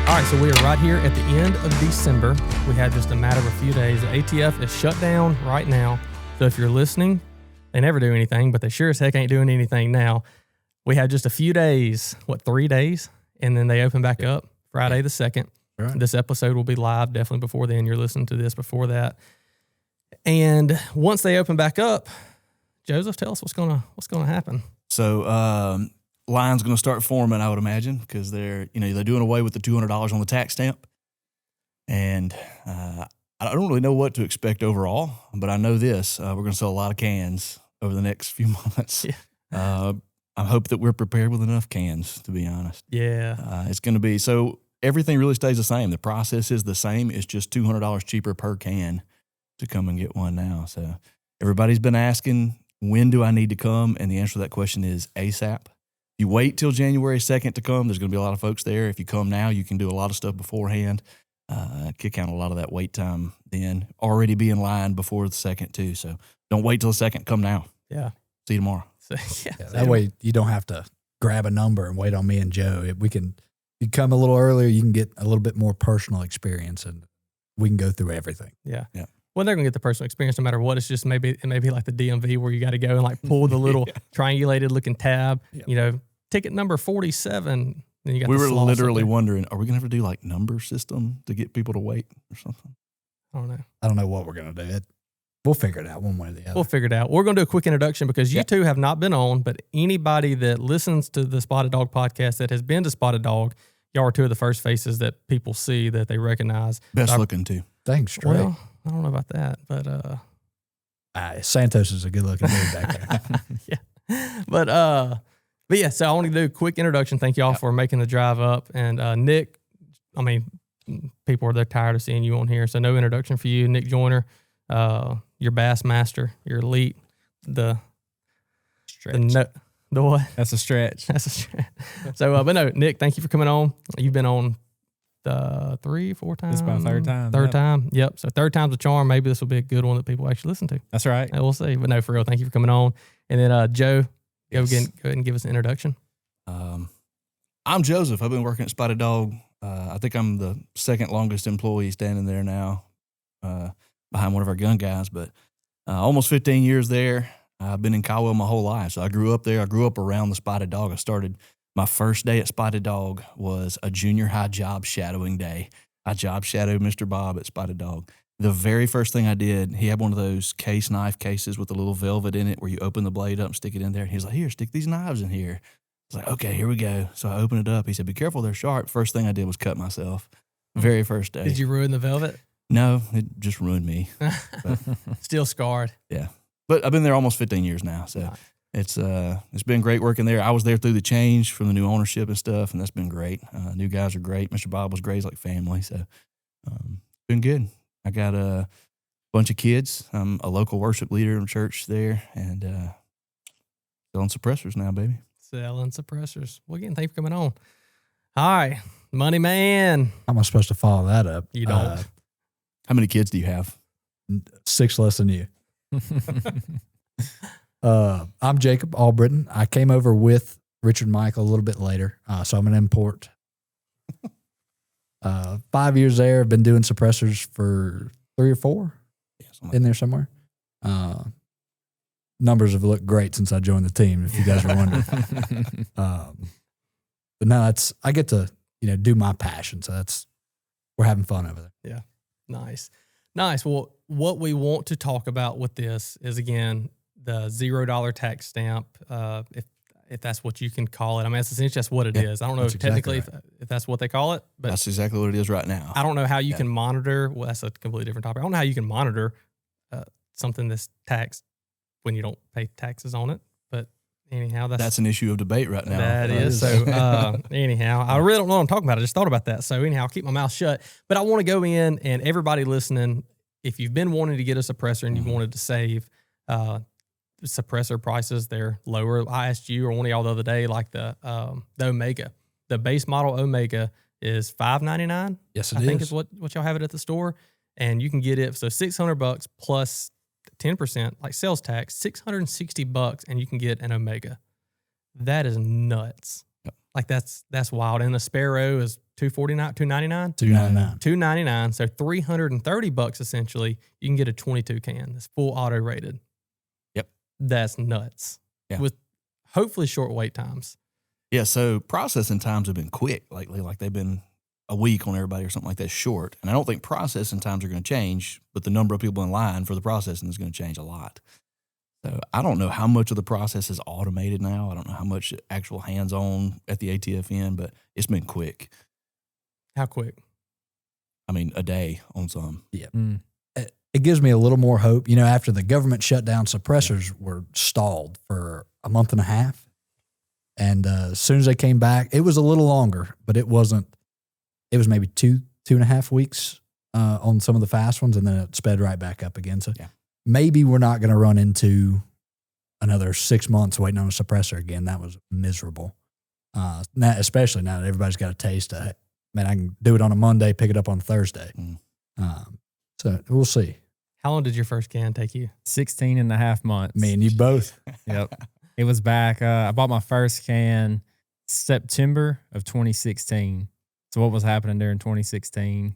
All right, so we are right here at the end of December. We have just a matter of a few days. The ATF is shut down right now. So if you're listening, they never do anything, but they sure as heck ain't doing anything now. We have just a few days, 3 days? And then they open back up Friday the 2nd. Right. This episode will be live definitely before then. You're listening to this before that. And once they open back up, Joseph, tell us what's gonna happen. So line's going to start forming, I would imagine, because they're doing away with the $200 on the tax stamp, and I don't really know what to expect overall, but I know this: we're going to sell a lot of cans over the next few months. Yeah. I hope that we're prepared with enough cans, to be honest. Yeah, it's going to be so. Everything really stays the same. The process is the same. It's just $200 cheaper per can to come and get one now. So everybody's been asking, when do I need to come? And the answer to that question is ASAP. If you wait till January 2nd to come, there's going to be a lot of folks there. If you come now, you can do a lot of stuff beforehand, kick out a lot of that wait time then. Already be in line before the 2nd too. So don't wait till the 2nd. Come now. Yeah. See you tomorrow. That way you don't have to grab a number and wait on me and Joe. You come a little earlier, you can get a little bit more personal experience, and we can go through everything. Yeah. Well, they're going to get the personal experience no matter what. It's just it may be like the DMV where you got to go and like pull the little triangulated looking tab, ticket number 47. Then you got we were literally wondering, are we going to have to do like number system to get people to wait or something? I don't know. I don't know what we're going to do. We'll figure it out one way or the other. We'll figure it out. We're going to do a quick introduction because you two have not been on, but anybody that listens to the Spotted Dog podcast that has been to Spotted Dog, y'all are two of the first faces that people see that they recognize. Best looking too. Thanks, Trey. Well, I don't know about that, but Santos is a good looking dude back there. Yeah. But yeah, so I want to do a quick introduction. Thank y'all for making the drive up. And Nick, I mean, people they're tired of seeing you on here, so no introduction for you. Nick Joyner, your bass master, your elite, the what? That's a stretch. That's a stretch. So, but no, Nick, thank you for coming on. You've been on 3-4 times. It's my third time. Third time. Yep. So third time's a charm. Maybe this will be a good one that people actually listen to. That's right. We'll see. But no, for real, thank you for coming on. And then Joe, go ahead and give us an introduction. I'm Joseph. I've been working at Spotted Dog. I think I'm the second longest employee standing there now, behind one of our gun guys, but almost 15 years there. I've been in Caldwell my whole life. So I grew up there. I grew up around the Spotted Dog. My first day at Spotted Dog was a junior high job shadowing day. I job shadowed Mr. Bob at Spotted Dog. The very first thing I did, he had one of those knife cases with a little velvet in it where you open the blade up and stick it in there. And he's like, here, stick these knives in here. I was like, okay, here we go. So I opened it up. He said, be careful, they're sharp. First thing I did was cut myself. Very first day. Did you ruin the velvet? No, it just ruined me. Still scarred. Yeah. But I've been there almost 15 years now. So it's been great working there. I was there through the change from the new ownership and stuff, and that's been great. New guys are great. Mr. Bob was great. He's like family. So been good. I got a bunch of kids. I'm a local worship leader in church there, and selling suppressors now, baby. Selling suppressors. Well, again, thank you for coming on. All right, Money Man. How am I supposed to follow that up? You don't. How many kids do you have? 6 less than you. I'm Jacob Albritton. I came over with Richard Michael a little bit later, so I'm an import. 5 years there. I've been doing suppressors for 3 or 4 in there somewhere. Numbers have looked great since I joined the team, if you guys are wondering. But no, I get to do my passion, so we're having fun over there. Yeah, nice. Well, what we want to talk about with this is, again, the $0 tax stamp, if that's what you can call it. I mean, that's what it is. I don't know if technically if that's what they call it, but that's exactly what it is right now. I don't know how you can monitor. Well, that's a completely different topic. I don't know how you can monitor something that's taxed when you don't pay taxes on it. But anyhow, that's an issue of debate right now. That is. So anyhow, I really don't know what I'm talking about. I just thought about that. So anyhow, I'll keep my mouth shut. But I want to go in, and everybody listening, if you've been wanting to get a suppressor and you've wanted to save, suppressor prices, they're lower. I asked you or one of y'all the other day, like the Omega, the base model Omega is $599. Yes, I think is what y'all have it at the store, and you can get it. So $600 plus 10% like sales tax, $660, and you can get an Omega. That is nuts. Like that's wild. And the Sparrow is $249, $299? $299. $299. So $330 essentially. You can get a 22 can. That's full auto rated. Yep. That's nuts. Yeah. With hopefully short wait times. Yeah, so processing times have been quick lately. Like they've been a week on everybody or something like that short. And I don't think processing times are going to change, but the number of people in line for the processing is going to change a lot. So I don't know how much of the process is automated now. I don't know how much actual hands-on at the ATF end, but it's been quick. How quick? I mean, a day on some. Yeah. It gives me a little more hope. After the government shut down, suppressors were stalled for a month and a half. And as soon as they came back, it was a little longer, but it wasn't. It was maybe 2.5 weeks on some of the fast ones, and then it sped right back up again. So maybe we're not going to run into another 6 months waiting on a suppressor again. That was miserable. Now, especially now that everybody's got a taste of it. Man, I can do it on a Monday, pick it up on Thursday. So we'll see. How long did your first can take you? 16 and a half months. Me and you both. Yep. It was back. I bought my first can September of 2016. So what was happening during 2016?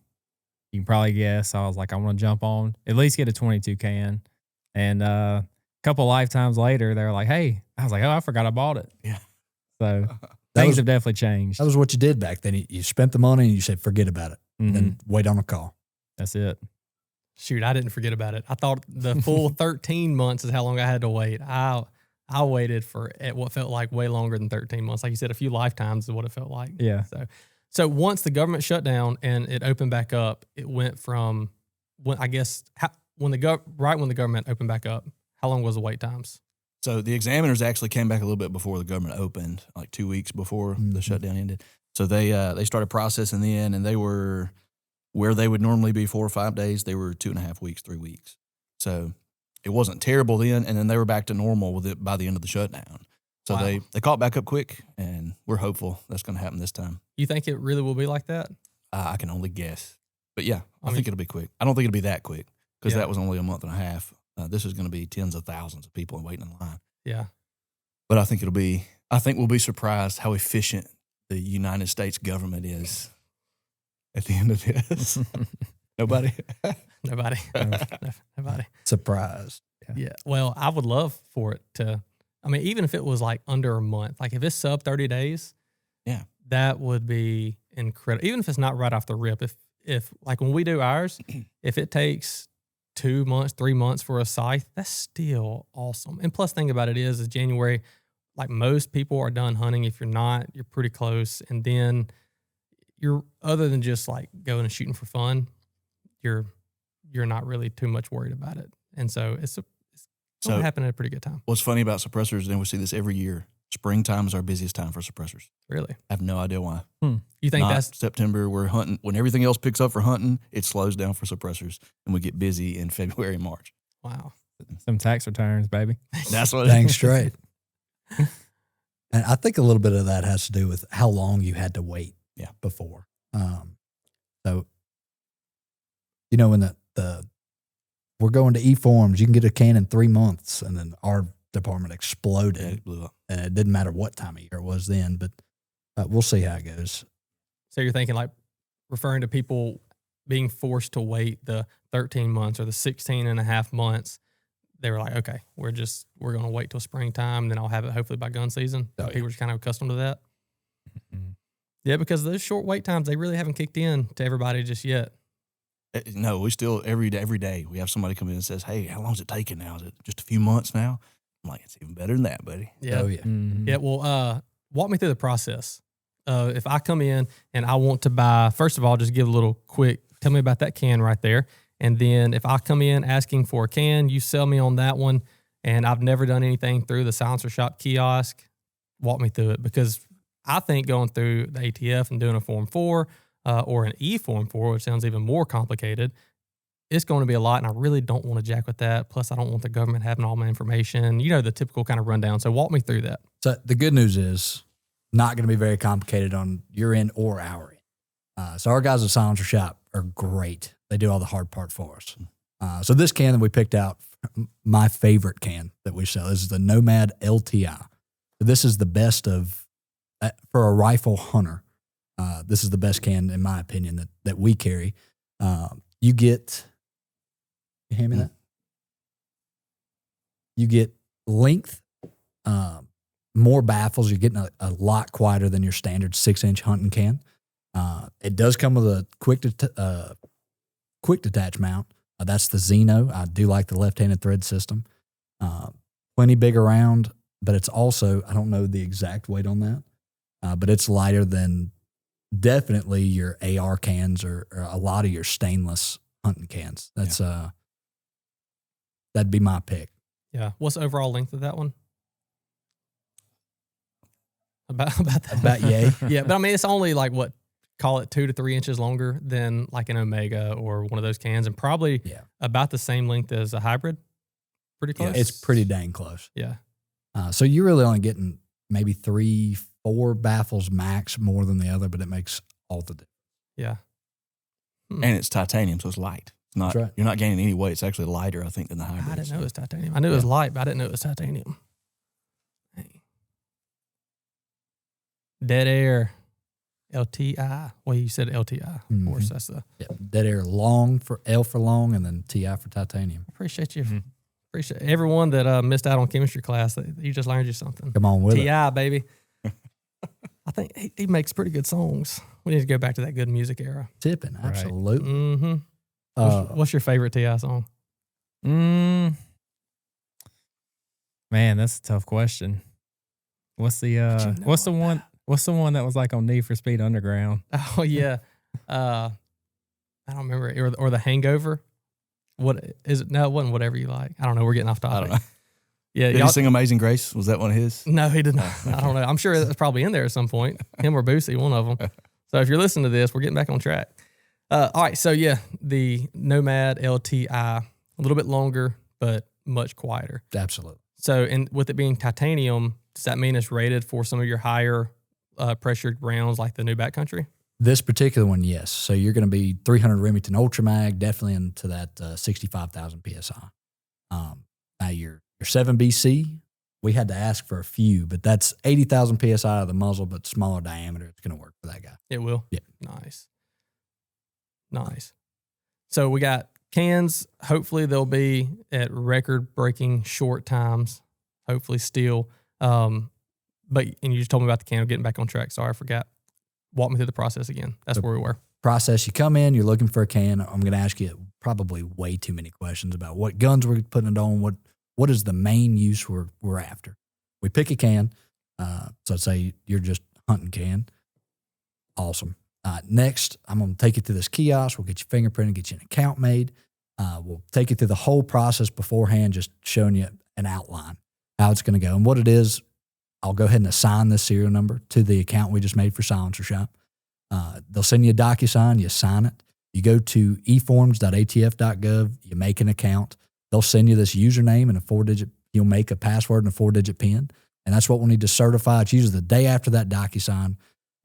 You can probably guess. I was like, I want to jump on, at least get a 22 can. And a couple lifetimes later, they were like, hey, I was like, oh, I forgot I bought it. Yeah. So things have definitely changed. That was what you did back then. You spent the money and you said, forget about it. And then wait on a call. That's it. Shoot, I didn't forget about it. I thought the full 13 months is how long I had to wait. I waited for what felt like way longer than 13 months. Like you said, a few lifetimes is what it felt like. Yeah. So once the government shut down and it opened back up, it went from when the government opened back up, how long was the wait times? So the examiners actually came back a little bit before the government opened, like 2 weeks before the shutdown ended. So they started processing then, and they were where they would normally be 4 or 5 days. They were 2.5 weeks, 3 weeks. So it wasn't terrible then, and then they were back to normal with it by the end of the shutdown. So Wow. they caught back up quick, and we're hopeful that's going to happen this time. You think it really will be like that? I can only guess. But yeah, I think it'll be quick. I don't think it'll be that quick because that was only a month and a half. This is going to be tens of thousands of people waiting in line. Yeah. But I think we'll be surprised how efficient the United States government is at the end of this. Nobody? Nobody. Surprised. Yeah. Well, I would love for it to, even if it was like under a month, like if it's sub 30 days, yeah, that would be incredible. Even if it's not right off the rip, if like when we do ours, if it takes 2 months, 3 months for a scythe, that's still awesome. And plus thing about it is January, like most people are done hunting. If you're not, you're pretty close. And then you're, other than just like going and shooting for fun, you're not really too much worried about it. And so it's going to happen at a pretty good time. What's funny about suppressors, and we see this every year, springtime is our busiest time for suppressors. Really? I have no idea why. You think that's September? We're hunting. When everything else picks up for hunting, it slows down for suppressors, and we get busy in February and March. wow. Some tax returns, baby. That's what Dang straight. And I think a little bit of that has to do with how long you had to wait before. So, when we're going to E-forms, you can get a can in 3 months, and then our department exploded. Yeah, it blew up. And it didn't matter what time of year it was then, but we'll see how it goes. So you're thinking like referring to people being forced to wait the 13 months or the 16 and a half months. They were like, okay, we're going to wait till springtime, and then I'll have it hopefully by gun season. Oh, yeah. People are just kind of accustomed to that. Yeah, because those short wait times, they really haven't kicked in to everybody just yet. No, we still, every day, we have somebody come in and says, hey, how long is it taking now? Is it just a few months now? I'm like, it's even better than that, buddy. Yeah. Oh, yeah. Mm-hmm. Yeah, well, walk me through the process. If I come in and I want to buy, first of all, just give a little quick, tell me about that can right there. And then if I come in asking for a can, you sell me on that one, and I've never done anything through the silencer shop kiosk, walk me through it. Because I think going through the ATF and doing a Form 4 or an E-Form 4, which sounds even more complicated, it's going to be a lot, and I really don't want to jack with that. Plus, I don't want the government having all my information. The typical kind of rundown. So walk me through that. So the good news is not going to be very complicated on your end or our end. So our guys at Silencer Shop are great. They do all the hard part for us. So this can that we picked out, my favorite can that we sell, is the Nomad LTI. So this is the best of for a rifle hunter, this is the best can, in my opinion, that we carry. You get, you hand me that? You get length, more baffles. You're getting a lot quieter than your standard 6-inch hunting can. It does come with a quick detach mount. That's the Xeno. I do like the left-handed thread system. Plenty big around, but it's also, I don't know the exact weight on that, but it's lighter than definitely your AR cans or a lot of your stainless hunting cans. That's that'd be my pick. Yeah. What's the overall length of that one? About that. About yay. Yeah, but I mean, it's only like what, call it 2 to 3 inches longer than like an Omega or one of those cans, and probably about the same length as a hybrid. Pretty close. Yeah, it's pretty dang close. Yeah. So you're really only getting maybe 3-4 baffles max more than the other, but it makes all the difference. Yeah. And it's titanium, so it's light. It's not. That's right. You're not gaining any weight. It's actually lighter, I think, than the hybrid. I didn't know it was titanium. I knew it was light, but I didn't know it was titanium. Hey. Dead Air LTI. Well, you said LTI. Of course, that's the. Dead Air long for L for long, and then TI for titanium. Appreciate you. Appreciate everyone that missed out on chemistry class. You just learned you something. Come on with it. TI, baby. I think he makes pretty good songs. We need to go back to that good music era. Tipping, absolutely. Mm-hmm. What's your favorite TI song? Man, that's a tough question. What's the what's the one? What's the one that was like on Need for Speed Underground? Oh yeah, I don't remember. Or the Hangover. What is it? No, it wasn't Whatever You Like. I don't know. We're getting off topic. I don't know. Yeah, Did he sing Amazing Grace? Was that one of his? No, he did not. I don't know. I'm sure it's probably in there at some point. Him or Boosie, one of them. So if you're listening to this, we're getting back on track. All right. So yeah, the Nomad LTI, a little bit longer, but much quieter. Absolutely. So, and with it being titanium, does that mean it's rated for some of your higher pressured rounds like the new backcountry? This particular one, yes. So you're going to be 300 Remington Ultra Mag, definitely into that 65,000 PSI. Now your 7BC, we had to ask for a few, but that's 80,000 PSI of the muzzle, but smaller diameter. It's going to work for that guy. It will? Yeah. Nice. So we got cans. Hopefully they'll be at record-breaking short times. Hopefully still. And you just told me about the can. Getting back on track. Sorry, I forgot. Walk me through the process again. That's where we were. Process, you come in, you're looking for a can. I'm going to ask you probably way too many questions about what guns we're putting it on, what is the main use we're after. We pick a can. So let's say you're just hunting can. Awesome. Next, I'm going to take you to this kiosk. We'll get you fingerprinted, get you an account made. We'll take you through the whole process beforehand, just showing you an outline, how it's going to go. And what it is, I'll go ahead and assign this serial number to the account we just made for Silencer Shop. They'll send you a DocuSign. You sign it. You go to eforms.atf.gov. You make an account. They'll send you this username and a 4-digit. You'll make a password and a 4-digit PIN, and that's what we'll need to certify. It's usually the day after that DocuSign,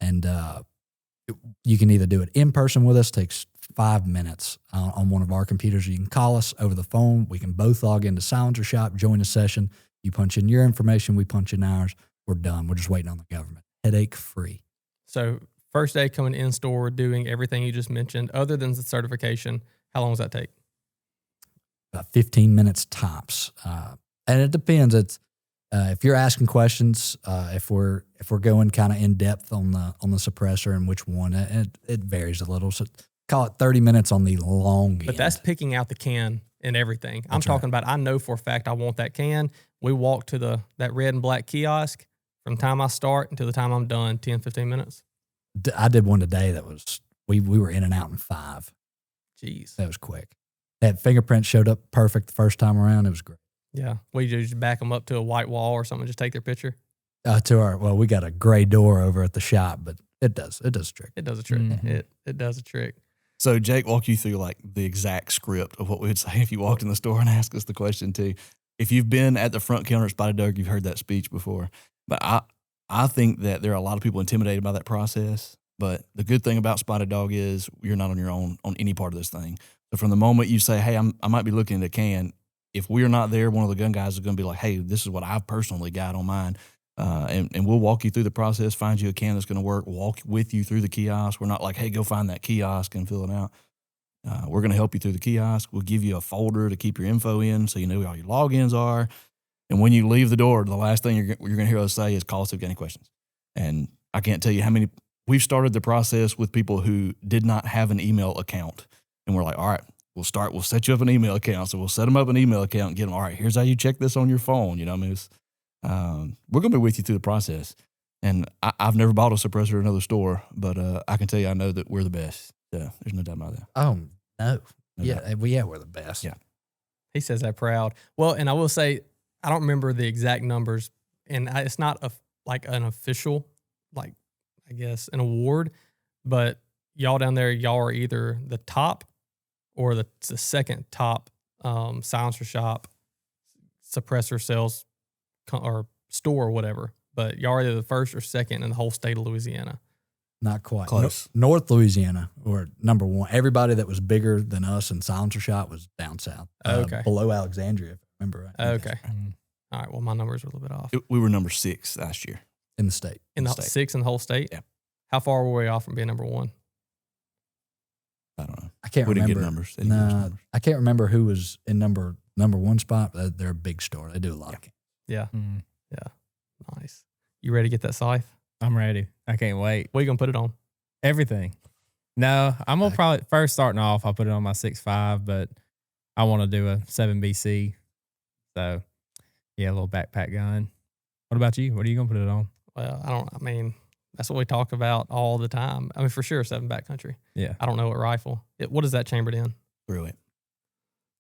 and you can either do it in person with us. It takes 5 minutes on one of our computers. You can call us over the phone. We can both log into Silencer Shop, join a session. You punch in your information. We punch in ours. We're done. We're just waiting on the government. Headache free. So first day coming in store, doing everything you just mentioned, other than the certification, how long does that take? About 15 minutes tops. And it depends. It's if you're asking questions, if we're going kind of in depth on the suppressor and which one, it varies a little. So call it 30 minutes on the long end. But that's picking out the can and everything. I'm talking about, I know for a fact I want that can. We walk to that red and black kiosk from the time I start until the time I'm done, 10, 15 minutes. I did one today that was, we were in and out in 5. Jeez. That was quick. That fingerprint showed up perfect the first time around. It was great. Yeah. We just back them up to a white wall or something, just take their picture. We got a gray door over at the shop, but it does a trick. It does a trick. Mm-hmm. It does a trick. So Jake walked you through like the exact script of what we would say if you walked in the store and asked us the question too. If you've been at the front counter at Spotted Dog, you've heard that speech before. But I think that there are a lot of people intimidated by that process. But the good thing about Spotted Dog is you're not on your own on any part of this thing. So from the moment you say, hey, I might be looking at a can, if we're not there, one of the gun guys is going to be like, hey, this is what I've personally got on mine. And we'll walk you through the process, find you a can that's going to work, walk with you through the kiosk. We're not like, hey, go find that kiosk and fill it out. We're going to help you through the kiosk. We'll give you a folder to keep your info in so you know where all your logins are. And when you leave the door, the last thing you're going to hear us say is call us if you got any questions. And I can't tell you how many. We've started the process with people who did not have an email account. And we're like, all right, we'll set you up an email account. So we'll set them up an email account and get them, all right, here's how you check this on your phone. You know what I mean? We're going to be with you through the process. And I've never bought a suppressor at another store, but I can tell you I know that we're the best. So there's no doubt about that. Oh, no. No doubt. We're the best. Yeah. He says that proud. Well, and I will say, I don't remember the exact numbers, and it's not like an official, like, I guess, an award, but y'all down there, y'all are either the top or the second top silencer shop, suppressor sales or store or whatever. But y'all are either the first or second in the whole state of Louisiana. Not quite. Close. North Louisiana were number one. Everybody that was bigger than us in silencer shop was down south. Okay. Below Alexandria, if I remember right. Okay. All right. Well, my numbers were a little bit off. We were number 6 last year. In the state. In the state. 6 in the whole state? Yeah. How far were we off from being number 1? I don't know. I can't We remember. didn't get numbers. They didn't give us numbers. I can't remember who was in number one spot. But they're a big store. They do a lot of cans. Yeah. Mm, Nice. You ready to get that scythe? I'm ready. I can't wait. What are you going to put it on? Everything. No, I'm going to probably, first starting off, I'll put it on my 6.5, but I want to do a 7BC. So, yeah, a little backpack gun. What about you? What are you going to put it on? Well, I mean, that's what we talk about all the time. I mean, for sure, 7 backcountry. Yeah. I don't know what rifle. What is that chambered in? 308.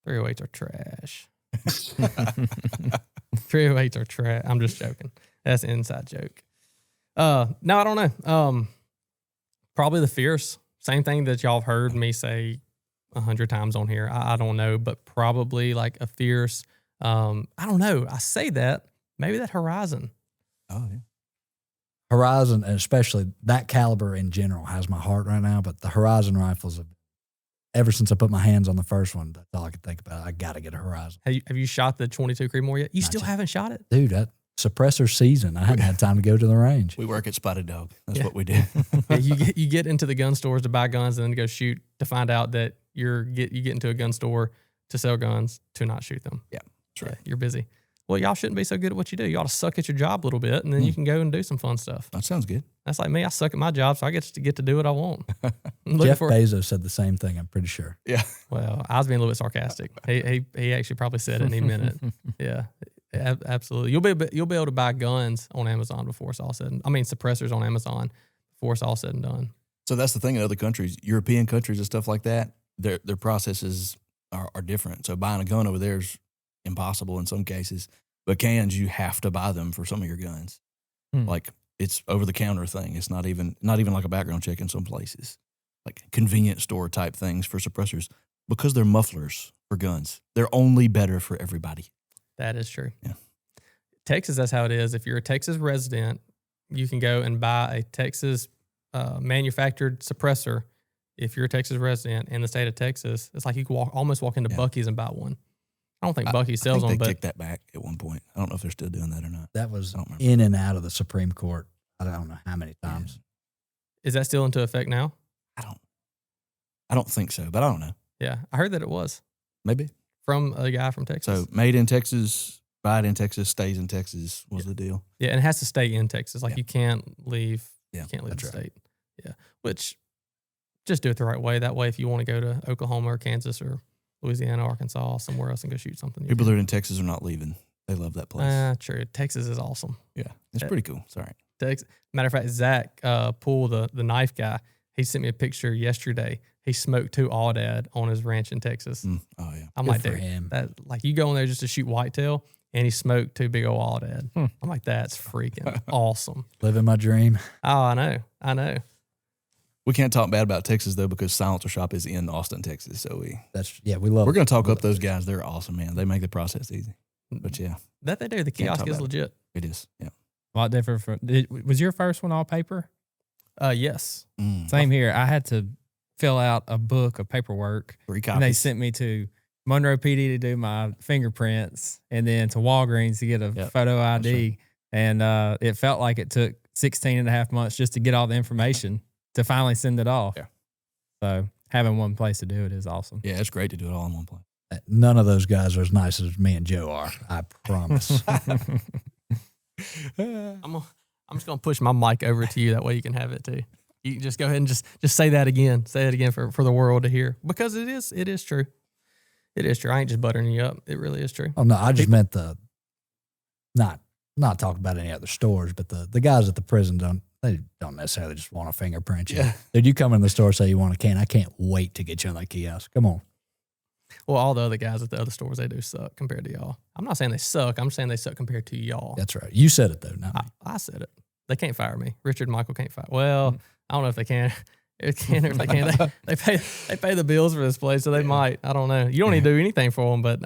308s are trash. 308s are trash. I'm just joking. That's an inside joke. No, I don't know. Probably the Fierce. Same thing that y'all have heard me say 100 times on here. I don't know, but probably like a Fierce. I don't know. I say that. Maybe that Horizon. Oh, yeah. Horizon, and especially that caliber in general, has my heart right now. But the Horizon rifles, ever since I put my hands on the first one, that's all I could think about. I got to get a Horizon. Have you shot the 22 Creedmoor yet? You Not still yet. haven't shot it? Dude, that suppressor season, I hadn't had time to go to the range. We work at Spotted Dog. That's Yeah. what we do. Yeah, you get into the gun stores to buy guns and then go shoot to find out that you get into a gun store to sell guns to not shoot them. Yeah, that's right. You're busy. Well, y'all shouldn't be so good at what you do. You ought to suck at your job a little bit, and then you can go and do some fun stuff. That sounds good. That's like me. I suck at my job, so I get to do what I want. I'm looking Jeff for- Bezos said the same thing, I'm pretty sure. Yeah. Well, I was being a little bit sarcastic. He actually probably said it and he meant it. Yeah, absolutely. You'll be able to buy guns on Amazon before it's all said. Suppressors on Amazon before it's all said and done. So that's the thing in other countries, European countries and stuff like that, their processes are different. So buying a gun over there is impossible in some cases. But cans, you have to buy them for some of your guns. Like it's over the counter thing. It's not even like a background check in some places. Like convenience store type things for suppressors because they're mufflers for guns. They're only better for everybody. That is true. Yeah. Texas, that's how it is. If you're a Texas resident, you can go and buy a Texas manufactured suppressor. If you're a Texas resident in the state of Texas, it's like you can almost walk into Buc-ee's and buy one. I don't think Buc-ee's sells I them, think but they kicked that back at one point. I don't know if they're still doing that or not. That was I don't remember. in and out of the Supreme Court. I don't know how many times. is that still into effect now? I don't think so, but I don't know. Yeah, I heard that it was Maybe. from a guy from Texas. So made in Texas, buy it in Texas, stays in Texas was the deal. Yeah, and it has to stay in Texas. Like Yeah. you can't leave. Yeah, You can't leave the that's right. state. Yeah, which just do it the right way. That way, if you want to go to Oklahoma or Kansas or Louisiana, Arkansas, somewhere else and go shoot something, you People can. that are in Texas are not leaving. They love that place. True. Texas is awesome. Yeah, it's pretty cool. It's all right. Matter of fact, Zach Poole, the knife guy, he sent me a picture yesterday. He smoked 2 aoudad on his ranch in Texas. Oh, yeah. I'm Good like, for dude, him. that like you go in there just to shoot whitetail, and he smoked 2 big old aoudad. Hmm. I'm like, that's freaking awesome. Living my dream. Oh, I know. We can't talk bad about Texas, though, because Silencer Shop is in Austin, Texas. So We love we're going to talk we up love those it. guys. They're awesome, man. They make the process easy. But yeah, That they do. The Can't kiosk talk is about it. legit. it is. Yeah. A lot different from, was your first one all paper? Yes. Same here. I had to fill out a book of paperwork, 3 and copies. they sent me to Monroe PD to do my fingerprints, and then to Walgreens to get a Yep, photo that's ID. And it felt like it took 16 and a half months just to get all the information to finally send it off. Yeah. So having one place to do it is awesome. Yeah, it's great to do it all in one place. None of those guys are as nice as me and Joe are. I promise. I'm just gonna push my mic over to you. That way you can have it too. You can just go ahead and just say that again. Say it again for the world to hear, because it is true. It is true. I ain't just buttering you up. It really is true. Oh no, I just meant not talk about any other stores, but the guys at the prison don't necessarily just want to fingerprint you. Yeah. Dude, you come in the store, say you want a can. I can't wait to get you on that kiosk. Come on. Well, all the other guys at the other stores, they do suck compared to y'all. I'm not saying they suck. I'm saying they suck compared to y'all. That's right. You said it though. Not me. I said it. They can't fire me. Richard and Michael can't fire. Well, I don't know if they can. It can or if they can. They pay the bills for this place, so they might. I don't know. You don't need to do anything for them, but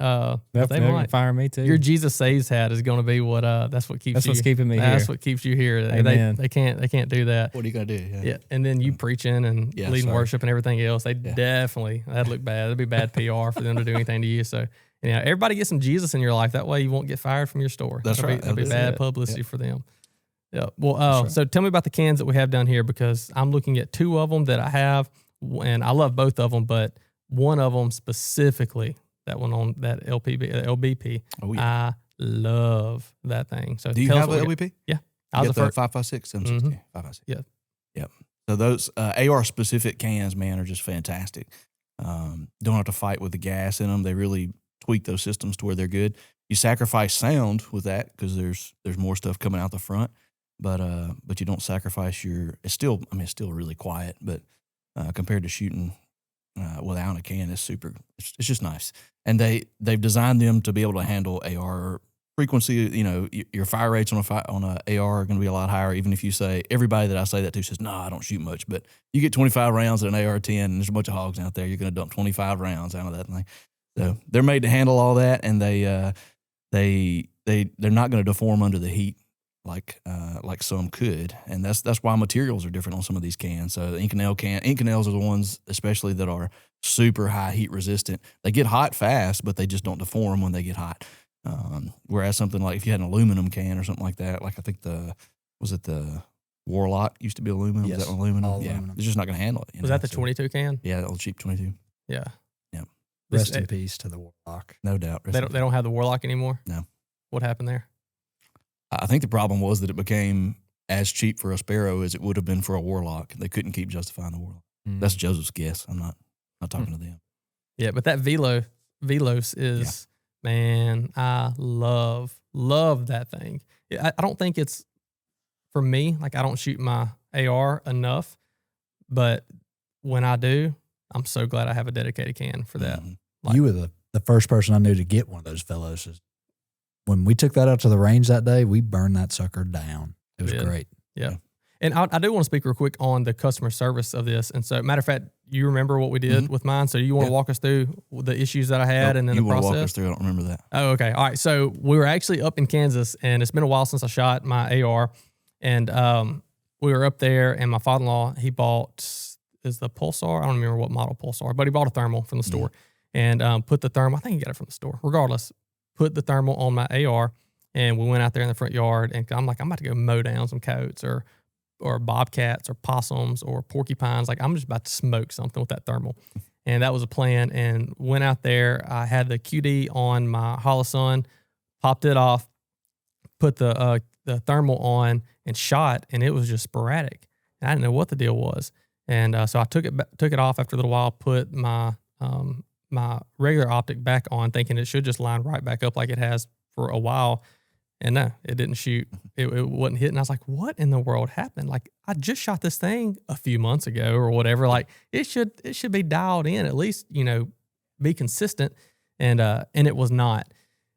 they might fire me too. Your Jesus Saves hat is going to be what. That's what keeps. That's what's keeping me here. That's what keeps you here. Amen. They can't do that. What are you gonna do? Yeah, and then you preaching and leading worship and everything else. They definitely that'd look bad. That'd be bad PR for them to do anything to you. So everybody get some Jesus in your life. That way you won't get fired from your store. That's right. That'd be bad publicity for them. Yeah. Well, so tell me about the cans that we have down here, because I'm looking at two of them that I have, and I love both of them, but one of them specifically, that one on that LBP. Oh, yeah. I love that thing. So do you have an LBP? Yeah. I You was got the the 5.56, 760, 5.56. Yeah. Yep. So those AR specific cans, man, are just fantastic. Don't have to fight with the gas in them. They really tweak those systems to where they're good. You sacrifice sound with that because there's more stuff coming out the front, but you don't sacrifice it's still really quiet, but compared to shooting without a can, it's just nice. And they've designed them to be able to handle AR frequency. Your fire rates on a AR are going to be a lot higher. Even if you say, everybody that I say that to says, no, I don't shoot much, but you get 25 rounds at an AR-10 and there's a bunch of hogs out there, you're going to dump 25 rounds out of that thing. So they're made to handle all that, and they're not going to deform under the heat like some could, and that's why materials are different on some of these cans. So the Inconels are the ones especially that are super high heat resistant. They get hot fast, but they just don't deform when they get hot. Whereas something like if you had an aluminum can or something like that, like I think the Warlock used to be aluminum. Yes, was that aluminum? all Yeah, aluminum. it's just not going to handle it. Was that the 22 can? Yeah, the old cheap 22. Yeah. Rest in peace to the Warlock. No doubt. They don't have the Warlock anymore? No. What happened there? I think the problem was that it became as cheap for a Sparrow as it would have been for a Warlock. They couldn't keep justifying the Warlock. That's Joseph's guess. I'm not talking to them. Yeah, but that Velos is, man, I love that thing. I don't think it's, for me, like I don't shoot my AR enough, but when I do, I'm so glad I have a dedicated can for that. Mm-hmm. Like, You were the first person I knew to get one of those Veloses. When we took that out to the range that day, we burned that sucker down. It was great. Yeah. And I do want to speak real quick on the customer service of this. And so, matter of fact, you remember what we did with mine. So you want to walk us through the issues that I had and then the process? You want to walk us through? I don't remember that. Oh, okay. All right. So we were actually up in Kansas, and it's been a while since I shot my AR. And we were up there, and my father-in-law, he bought, is the Pulsar? I don't remember what model Pulsar, but he bought a thermal from the store and put the thermal, I think he got it from the store, regardless, put the thermal on my AR. And we went out there in the front yard, and I'm like, I'm about to go mow down some coyotes or bobcats or possums or porcupines. Like, I'm just about to smoke something with that thermal. And that was a plan. And went out there. I had the QD on my Holosun, popped it off, put the thermal on, and shot. And it was just sporadic. And I didn't know what the deal was. And so I took it off after a little while, put my my regular optic back on, thinking it should just line right back up like it has for a while. And no, it didn't shoot. It wasn't hitting. I was like, what in the world happened? Like, I just shot this thing a few months ago or whatever. Like, it should be dialed in, at least, be consistent. And it was not.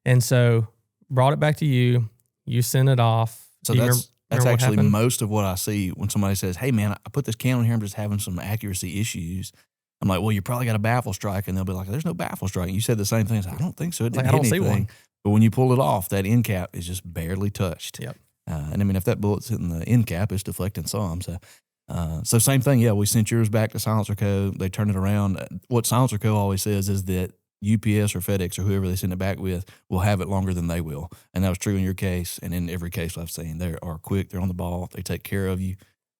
And so brought it back to you. You sent it off. So that's actually most of what I see when somebody says, hey man, I put this can on here, I'm just having some accuracy issues. I'm like, well, you probably got a baffle strike. And they'll be like, there's no baffle strike. And you said the same thing. I don't think so. It didn't hit anything. See one. But when you pull it off, that end cap is just barely touched. Yep. And I mean, if that bullet's hitting the end cap, it's deflecting some. So same thing. Yeah, we sent yours back to Silencer Co. They turn it around. What Silencer Co. always says is that UPS or FedEx or whoever they send it back with will have it longer than they will. And that was true in your case and in every case I've seen. They are quick. They're on the ball. They take care of you.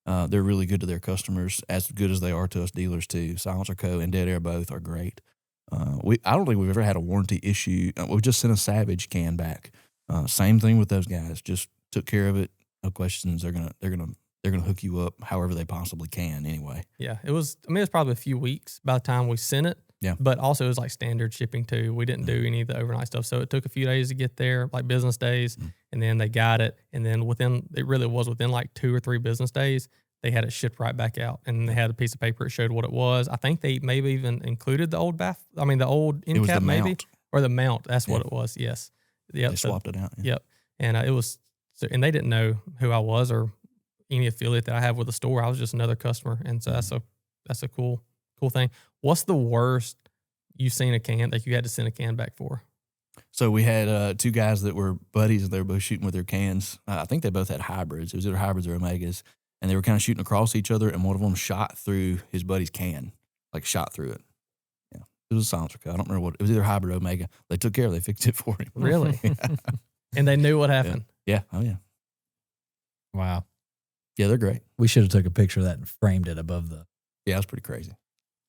They're really good to their customers, as good as they are to us dealers too. Silencer Co. and Dead Air both are great. I don't think we've ever had a warranty issue. We've just sent a Savage can back. Same thing with those guys. Just took care of it. No questions. They're gonna hook you up however they possibly can. Anyway. Yeah, it was probably a few weeks by the time we sent it. Yeah. But also it was like standard shipping too. We didn't do any of the overnight stuff, so it took a few days to get there, like business days, and then they got it, and then within like 2 or 3 business days, they had it shipped right back out, and they had a piece of paper that showed what it was. I think they maybe even included the old the old end It was cap the maybe, mount. or the mount. That's what it was. Yes. Yep. They swapped it out. Yeah. Yep. And it was, and they didn't know who I was or any affiliate that I have with the store. I was just another customer, and so that's a cool thing. What's the worst you've seen a can that you had to send a can back for? So we had 2 guys that were buddies, and they were both shooting with their cans. I think they both had hybrids. It was either hybrids or Omegas, and they were kind of shooting across each other. And one of them shot through his buddy's can, like shot through it. Yeah, it was a silencer cut. I don't remember what it was. Either hybrid or Omega. They took care of it. They fixed it for him. Really? And they knew what happened. Yeah. Oh yeah. Wow. Yeah, they're great. We should have took a picture of that and framed it above the. Yeah, it was pretty crazy.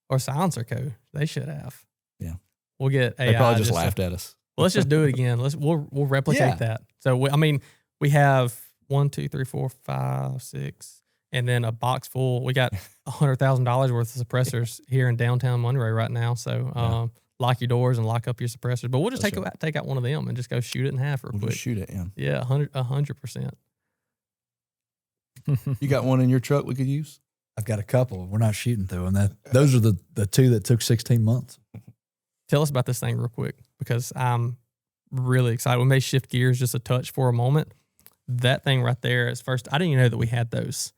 Or Silencer Co. They should have. Yeah. We'll get AI. They probably just laughed at us. Well, let's just do it again. We'll replicate that. So we have 1, 2, 3, 4, 5, 6, and then a box full. We got $100,000 worth of suppressors here in downtown Monroe right now. So lock your doors and lock up your suppressors. But we'll just take out one of them and just go shoot it in half real quick. Just shoot it. Yeah. Yeah, 100%. You got one in your truck we could use? I've got a couple. We're not shooting through them. Those are the 2 that took 16 months. Tell us about this thing real quick, because I'm really excited. We may shift gears just a touch for a moment. That thing right there is first. I didn't even know that we had those.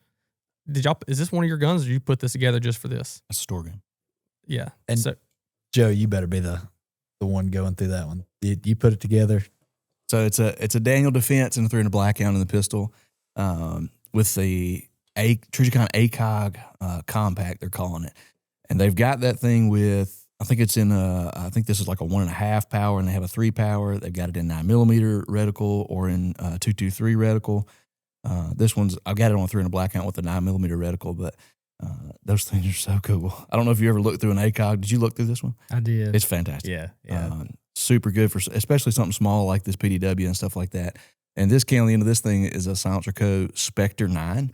Is this one of your guns, or did you put this together just for this? That's a store gun. Yeah. And so, Joe, you better be the one going through that one. You put it together. So it's a Daniel Defense and a 300 Blackout in the pistol, with the Trijicon ACOG compact, they're calling it, and they've got that thing with. I think it's in I think this is like a 1.5 power, and they have a 3 power. They've got it in 9mm reticle or in 223 reticle. This one's I've got it on 300 Blackout with a 9mm reticle, but those things are so cool. I don't know if you ever looked through an ACOG. Did you look through this one? I did. It's fantastic. Yeah. Super good for especially something small like this PDW and stuff like that. And this can on the end of this thing is a Silencer Co. Spectre 9,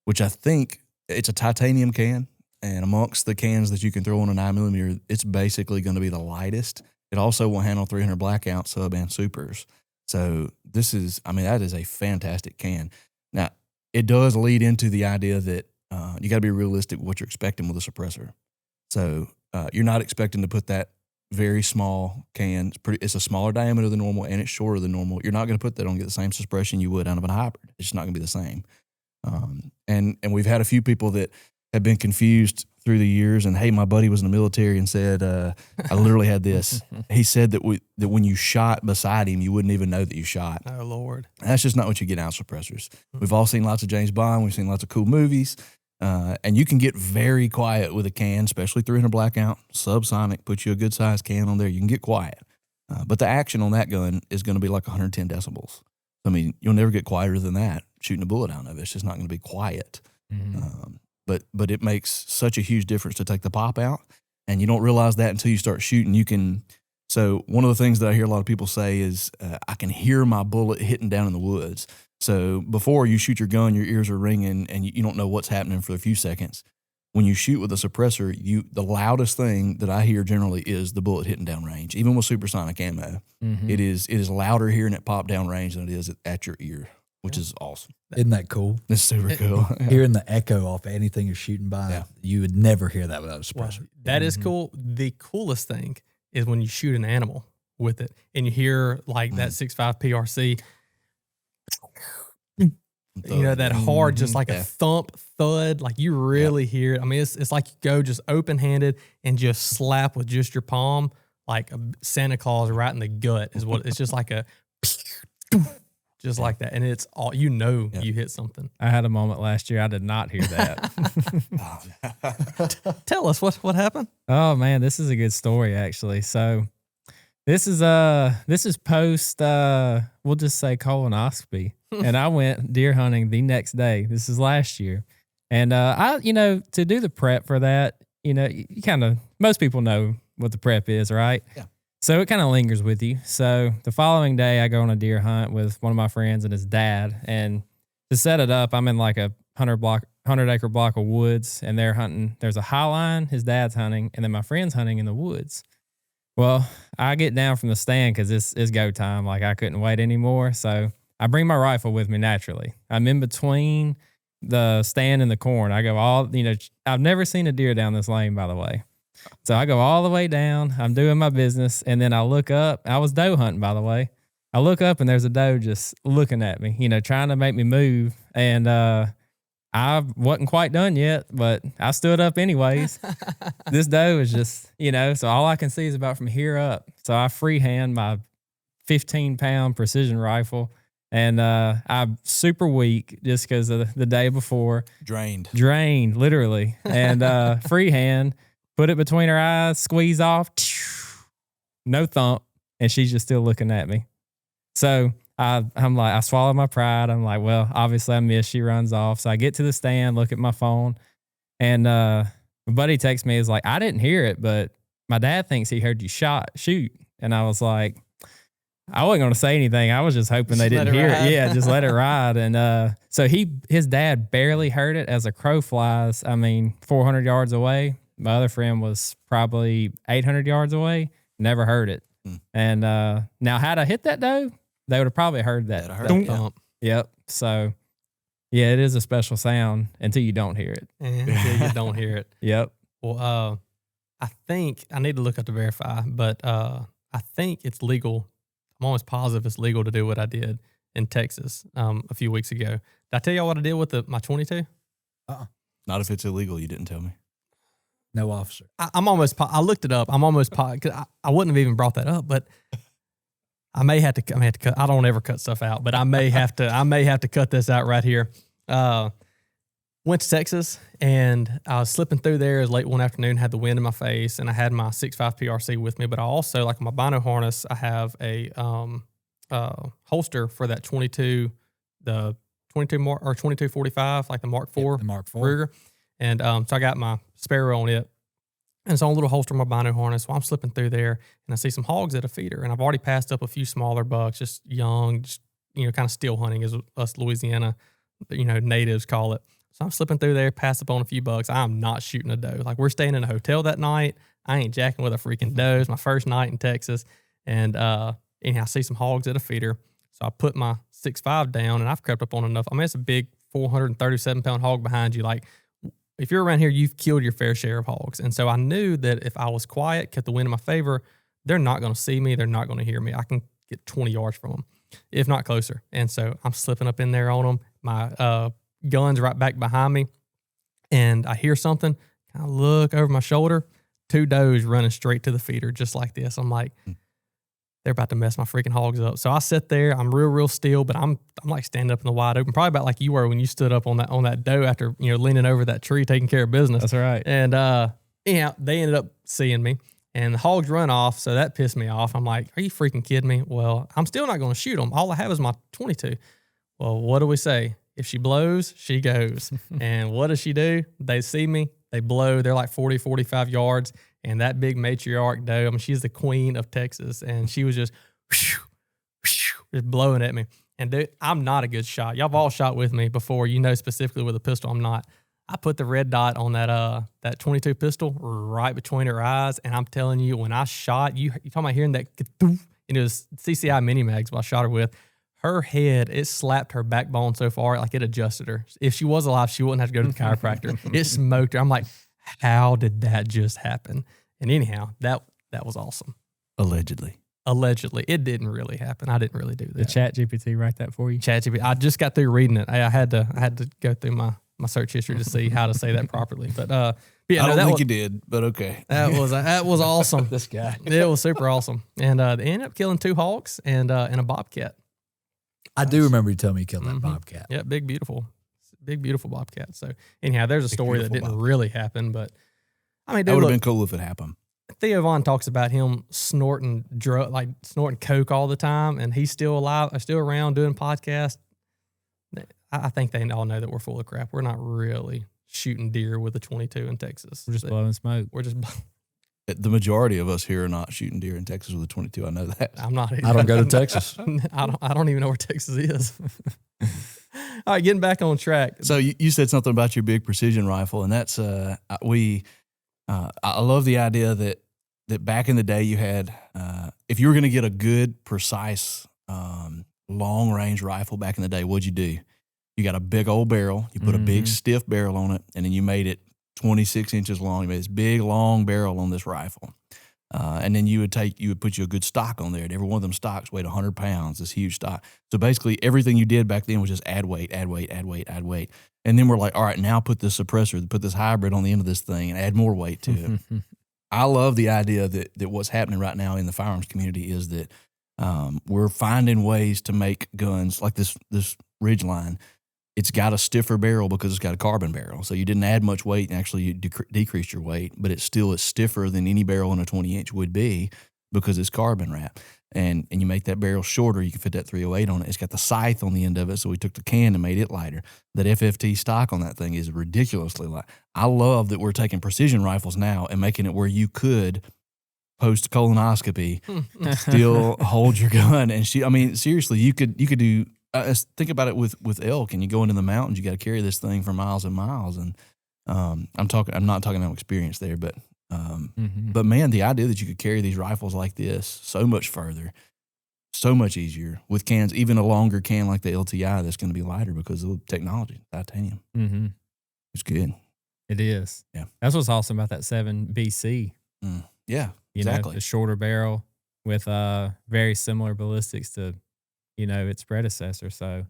which I think it's a titanium can. And amongst the cans that you can throw on a 9mm, it's basically going to be the lightest. It also will handle 300 Blackout, sub, and supers. So that is a fantastic can. Now, it does lead into the idea that you got to be realistic with what you're expecting with a suppressor. So you're not expecting to put that very small can. It's a smaller diameter than normal, and it's shorter than normal. You're not going to put that on and get the same suppression you would out of a hybrid. It's just not going to be the same. And we've had a few people that have been confused through the years. And hey, my buddy was in the military and said, I literally had this. He said that when you shot beside him, you wouldn't even know that you shot. oh Lord, That's just not what you get out of suppressors. We've all seen lots of James Bond. We've seen lots of cool movies. And you can get very quiet with a can, especially 300 Blackout, subsonic, put you a good sized can on there. You can get quiet. But the action on that gun is going to be like 110 decibels. I mean, you'll never get quieter than that shooting a bullet out of it. It's just not going to be quiet. Mm-hmm. But it makes such a huge difference to take the pop out, and you don't realize that until you start shooting. So one of the things that I hear a lot of people say is, I can hear my bullet hitting down in the woods. So before you shoot your gun, your ears are ringing, and you don't know what's happening for a few seconds. When you shoot with a suppressor, the loudest thing that I hear generally is the bullet hitting down range, even with supersonic ammo. Mm-hmm. It is louder hearing it pop down range than it is at your ear, which is awesome. Isn't that cool? It's super cool. Hearing the echo off anything you're shooting by, you would never hear that without a suppressor. Well, that is cool. The coolest thing is when you shoot an animal with it, and you hear like that 6.5 PRC. That hard, just like a thump, thud, like you really hear it. I mean, it's like you go just open-handed and just slap with just your palm, like a Santa Claus right in the gut is what it's just like a just like that. And it's all, you hit something. I had a moment last year. I did not hear that. Tell us what happened. Oh man, this is a good story actually. So this is post we'll just say colonoscopy. And I went deer hunting the next day. This is last year. And I to do the prep for that, you kind of, most people know what the prep is, right? Yeah. So it kind of lingers with you. So the following day I go on a deer hunt with one of my friends and his dad. And to set it up, I'm in like a 100-acre block of woods, and they're hunting. There's a high line, his dad's hunting, and then my friend's hunting in the woods. Well, I get down from the stand because it's go time. Like I couldn't wait anymore. So I bring my rifle with me naturally. I'm in between the stand and the corn. I go I've never seen a deer down this lane, by the way. So I go all the way down. I'm doing my business. And then I look up. I was doe hunting, by the way. I look up and there's a doe just looking at me, trying to make me move. And I wasn't quite done yet, but I stood up anyways. This doe is just, so all I can see is about from here up. So I freehand my 15-pound precision rifle. And I'm super weak just because of the day before. Drained, literally. And freehand, put it between her eyes, squeeze off, no thump, and she's just still looking at me. So I'm like, I swallow my pride. I'm like, well, obviously I missed. She runs off. So I get to the stand, look at my phone, and my buddy texts me. He's like, I didn't hear it, but my dad thinks he heard you shoot. And I was like, I wasn't going to say anything. I was just hoping they didn't hear it. Yeah, just let it ride. And so his dad barely heard it as a crow flies. 400 yards away. My other friend was probably 800 yards away. Never heard it. And now, had I hit that doe, they would have probably heard that. Thump. Yep. So, yeah, it is a special sound until you don't hear it. Until you don't hear it. Yep. Well, I think I need to look up to verify, but I think it's legal. I'm almost positive it's legal to do what I did in Texas a few weeks ago. Did I tell y'all what I did with my 22? Not if it's illegal. You didn't tell me. No officer. I'm almost. I looked it up. I'm almost. Cause I wouldn't have even brought that up, but I may have to cut. I don't ever cut stuff out, but I may have to. I may have to cut this out right here. Went to Texas, and I was slipping through there. It was late one afternoon, had the wind in my face, and I had my 6.5 PRC with me. But I also, like my bino harness, I have a holster for that 22, the 22 Mark or 2245, like the Mark IV, the Mark IV Ruger. And so I got my Sparrow on it, and it's on a little holster, my bino harness. Well, I'm slipping through there, and I see some hogs at a feeder, and I've already passed up a few smaller bucks, just young, just kind of still hunting, as us Louisiana, natives call it. So I'm slipping through there, pass up on a few bucks. I'm not shooting a doe. Like, we're staying in a hotel that night. I ain't jacking with a freaking doe. It's my first night in Texas. And anyhow, I see some hogs at a feeder. So I put my 6.5 down, and I've crept up on enough. It's a big 437-pound hog behind you. Like, if you're around here, you've killed your fair share of hogs. And so I knew that if I was quiet, kept the wind in my favor, they're not going to see me. They're not going to hear me. I can get 20 yards from them, if not closer. And so I'm slipping up in there on them. My gun's right back behind me, and I hear something, kind of look over my shoulder, 2 does running straight to the feeder just like this. I'm like, they're about to mess my freaking hogs up. So I sit there, I'm real still, but I'm like standing up in the wide open, probably about like you were when you stood up on that doe after, leaning over that tree, taking care of business. That's right. And anyhow, they ended up seeing me, and the hogs run off. So that pissed me off. I'm like, are you freaking kidding me? Well, I'm still not going to shoot them. All I have is my 22. Well, what do we say? If she blows, she goes. And what does she do? They see me, they blow. They're like 40, 45 yards. And that big matriarch doe, she's the queen of Texas. And she was just blowing at me. And dude, I'm not a good shot. Y'all have all shot with me before. Specifically with a pistol, I'm not. I put the red dot on that 22 pistol right between her eyes. And I'm telling you, when I shot, you talking about hearing that, it was CCI mini mags what I shot her with. Her head, it slapped her backbone so far, like it adjusted her. If she was alive, she wouldn't have to go to the chiropractor. It smoked her. I'm like, how did that just happen? And anyhow, that was awesome. Allegedly. It didn't really happen. I didn't really do that. Did ChatGPT write that for you? ChatGPT. I just got through reading it. I had to go through my search history to see how to say that properly. But yeah, I don't think you did, but okay. That was awesome. This guy. It was super awesome. And they ended up killing 2 hogs and a bobcat. I do remember you telling me you killed that bobcat. Yeah, big beautiful bobcat. So anyhow, there's a story that didn't really happen, but I mean, that would have been cool if it happened. Theo Von talks about him snorting coke all the time, and he's still alive, still around doing podcasts. I think they all know that we're full of crap. We're not really shooting deer with a 22 in Texas. We're just blowing smoke. We're just. The majority of us here are not shooting deer in Texas with a 22. I know that. I'm not. I don't go to Texas. I don't even know where Texas is. All right, getting back on track. So you said something about your big precision rifle, and that's I love the idea that back in the day you had if you were going to get a good, precise, long range rifle back in the day, what'd you do? You got a big old barrel. You put a big stiff barrel on it, and then you made it 26 inches long. You made this big long barrel on this rifle. And then you would put you a good stock on there, and every one of them stocks weighed 100 pounds, this huge stock. So basically everything you did back then was just add weight. And then we're like, all right, now put this suppressor, put this hybrid on the end of this thing and add more weight to it. I love the idea that what's happening right now in the firearms community is that we're finding ways to make guns like this Ridgeline. It's got a stiffer barrel because it's got a carbon barrel. So you didn't add much weight and actually you decreased your weight, but it's still stiffer than any barrel in a 20-inch would be because it's carbon wrap. And you make that barrel shorter, you can fit that 308 on it. It's got the scythe on the end of it, so we took the can and made it lighter. That FFT stock on that thing is ridiculously light. I love that we're taking precision rifles now and making it where you could post colonoscopy, still hold your gun. And seriously, you could do. Think about it with elk, and you go into the mountains. You got to carry this thing for miles and miles. And I'm not talking about experience there, but man, the idea that you could carry these rifles like this so much further, so much easier with cans, even a longer can like the LTI that's going to be lighter because of the technology, titanium. Mm-hmm. It's good. It is. Yeah, that's what's awesome about that 7BC. Yeah, exactly. The shorter barrel with very similar ballistics to its predecessor. So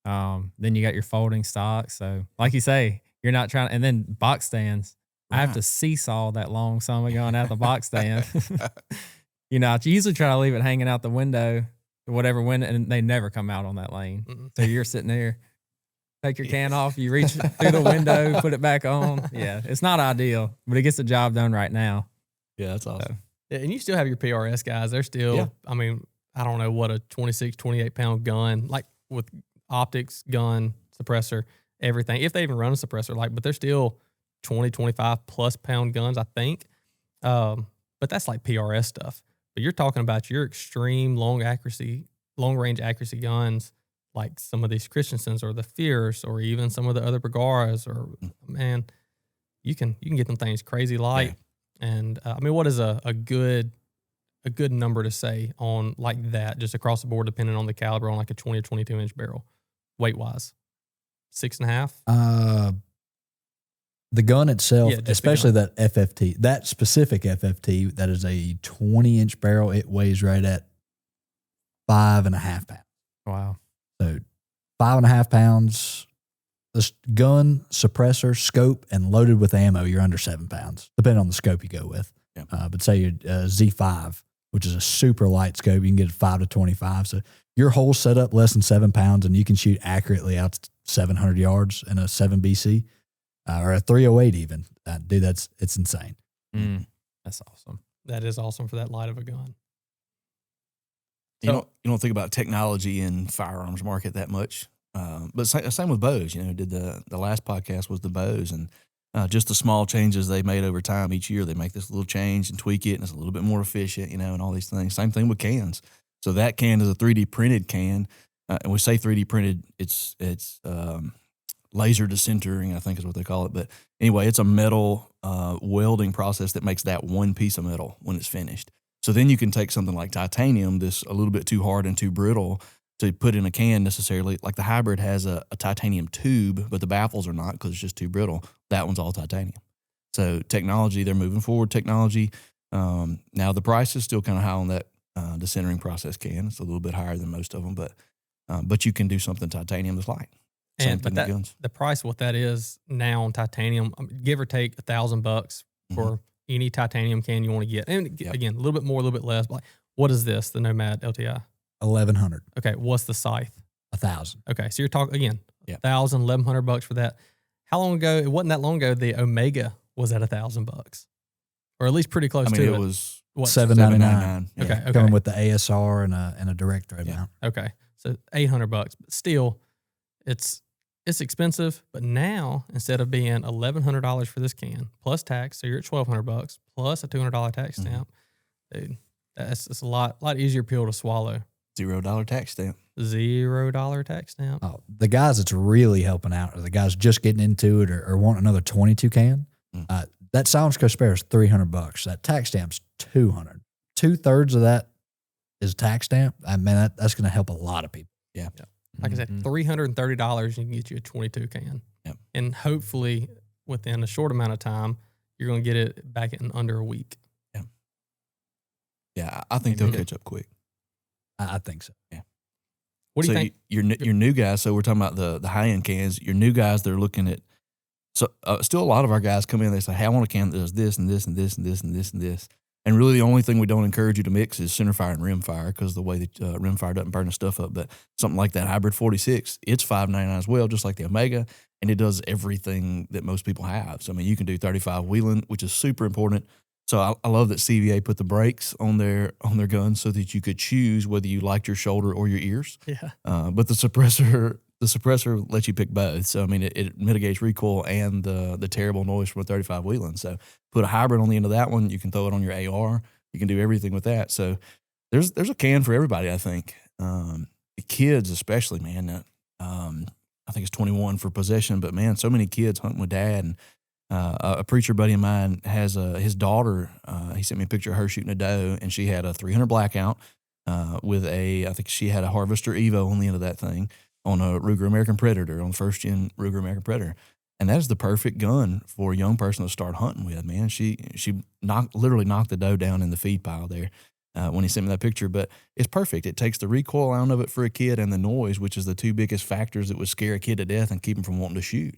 then you got your folding stock. So like you say, you're not trying, and then box stands. Right. I have to seesaw that long son of a gun out the box stand. I usually try to leave it hanging out the window, whatever window, and they never come out on that lane. So you're sitting there, take your can off, you reach through the window, put it back on. Yeah, it's not ideal, but it gets the job done right now. Yeah, that's awesome. So, yeah, and you still have your PRS guys. They're still, I don't know what a 26, 28 pound gun, like with optics, gun, suppressor, everything. If they even run a suppressor, but they're still 20, 25 plus pound guns, I think. But that's like PRS stuff. But you're talking about your extreme long range accuracy guns, like some of these Christensens or the Fierce or even some of the other Bergaras, or man, you can get them things crazy light. Yeah. And what is a good number to say on like that, just across the board, depending on the caliber, on like a 20 or 22 inch barrel, weight wise? 6.5? The gun itself, especially that FFT, that specific FFT, that is a 20 inch barrel. It weighs right at 5.5 pounds. Wow. So 5.5 pounds. This gun, suppressor, scope, and loaded with ammo, you're under 7 pounds, depending on the scope you go with. Yeah. But say your Z5, which is a super light scope, you can get 5 to 25. So your whole setup less than 7 pounds, and you can shoot accurately out to 700 yards in a 7BC or a 308 even. Dude, it's insane. That's awesome. That is awesome for that light of a gun. You don't think about technology in firearms market that much. But same with bows. Did the last podcast was the bows, and just the small changes they made over time. Each year they make this little change and tweak it, and it's a little bit more efficient, and all these things. Same thing with cans. So that can is a 3D printed can, and we say 3D printed. It's laser desintering, I think is what they call it. But anyway, it's a metal welding process that makes that one piece of metal when it's finished. So then you can take something like titanium, this a little bit too hard and too brittle to put in a can necessarily. Like the hybrid has a titanium tube, but the baffles are not because it's just too brittle. That one's all titanium. So technology, they're moving forward technology. Now the price is still kind of high on that desintering process can. It's a little bit higher than most of them, but you can do something titanium that's light. The price, what that is now on titanium, give or take $1,000 for any titanium can you want to get. And again, a little bit more, a little bit less. But what is this, the Nomad LTI? 1,100. Okay, what's the scythe? 1,000. Okay, so you're talking again, Yeah. 1,000, $1,100 for that. How long ago? It wasn't that long ago. The Omega was at $1,000, or at least pretty close I mean, to it it. was What? $799. Yeah. Okay, okay, Coming with the ASR and a direct thread mount. okay. So $800, but still, it's expensive. But now instead of being $1,100 for this can plus tax, so you're at $1,200 plus a $200 tax stamp, dude. It's a lot easier pill to swallow. $0 tax stamp. $0 tax stamp. Oh, the guys that's really helping out are the guys just getting into it or want another 22 can. That Silence Co spare is $300. That tax stamp's $200. 2/3 of that is tax stamp. I mean, that's going to help a lot of people. Yeah. Like I said, $330 you can get you a 22 can. Yep. And hopefully within a short amount of time, you're going to get it back in under a week. Yeah, I think they'll catch up quick. I think so. Yeah. What do you think? Your new guys, so we're talking about the high-end cans, your new guys, they're looking at, so still a lot of our guys come in, they say, hey, I want a can that does this and this and this and this and this and this. And really the only thing we don't encourage you to mix is center fire and rim fire because the way that rim fire doesn't burn the stuff up. But something like that hybrid 46, it's $5.99 as well, just like the Omega, and it does everything that most people have. So, I mean, you can do 35 wheeling, which is super important. So I love that CVA put the brakes on their guns so that you could choose whether you liked your shoulder or your ears. Yeah. But the suppressor lets you pick both. So I mean, it mitigates recoil and the terrible noise from a 35 wheeling. So put a hybrid on the end of that one. You can throw it on your AR. You can do everything with that. So there's a can for everybody. I think the kids especially, man. I think it's 21 for possession, but man, so many kids hunting with dad. And a preacher buddy of mine has his daughter. He sent me a picture of her shooting a doe, and she had a 300 blackout with I think she had a Harvester Evo on the end of that thing on a Ruger American Predator, on the first gen Ruger American Predator. And that is the perfect gun for a young person to start hunting with, man. She literally knocked the doe down in the feed pile there when he sent me that picture. But it's perfect. It takes the recoil out of it for a kid and the noise, which is the two biggest factors that would scare a kid to death and keep him from wanting to shoot.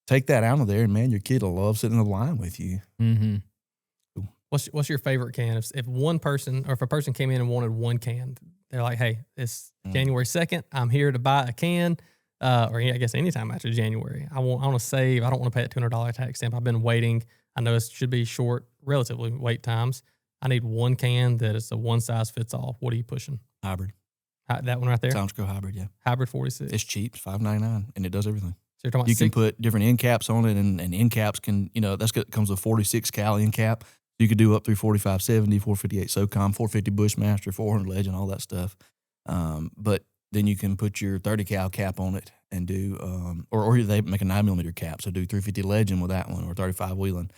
Take that out of there, and man, your kid will love sitting in the line with you. Mm-hmm. Cool. What's your favorite can? If one person, or if a person came in and wanted one can, they're like, hey, it's January 2nd. I'm here to buy a can. Or I guess anytime after January. I want to save. I don't want to pay a $200 tax stamp. I've been waiting. I know it should be short, relatively wait times. I need one can that is a one size fits all. What are you pushing? Hybrid. That one right there? Silence Co hybrid, yeah. Hybrid 46. It's cheap, $5.99, and it does everything. So you're talking about You can put different end caps on it, and end caps can, comes with 46 cal end cap. You could do up through 4570, 458 SOCOM, 450 Bushmaster, 400 Legend, all that stuff. But then you can put your 30 cal cap on it and do, or they make a 9mm cap. So do 350 Legend with that one, or 35 Wheeling.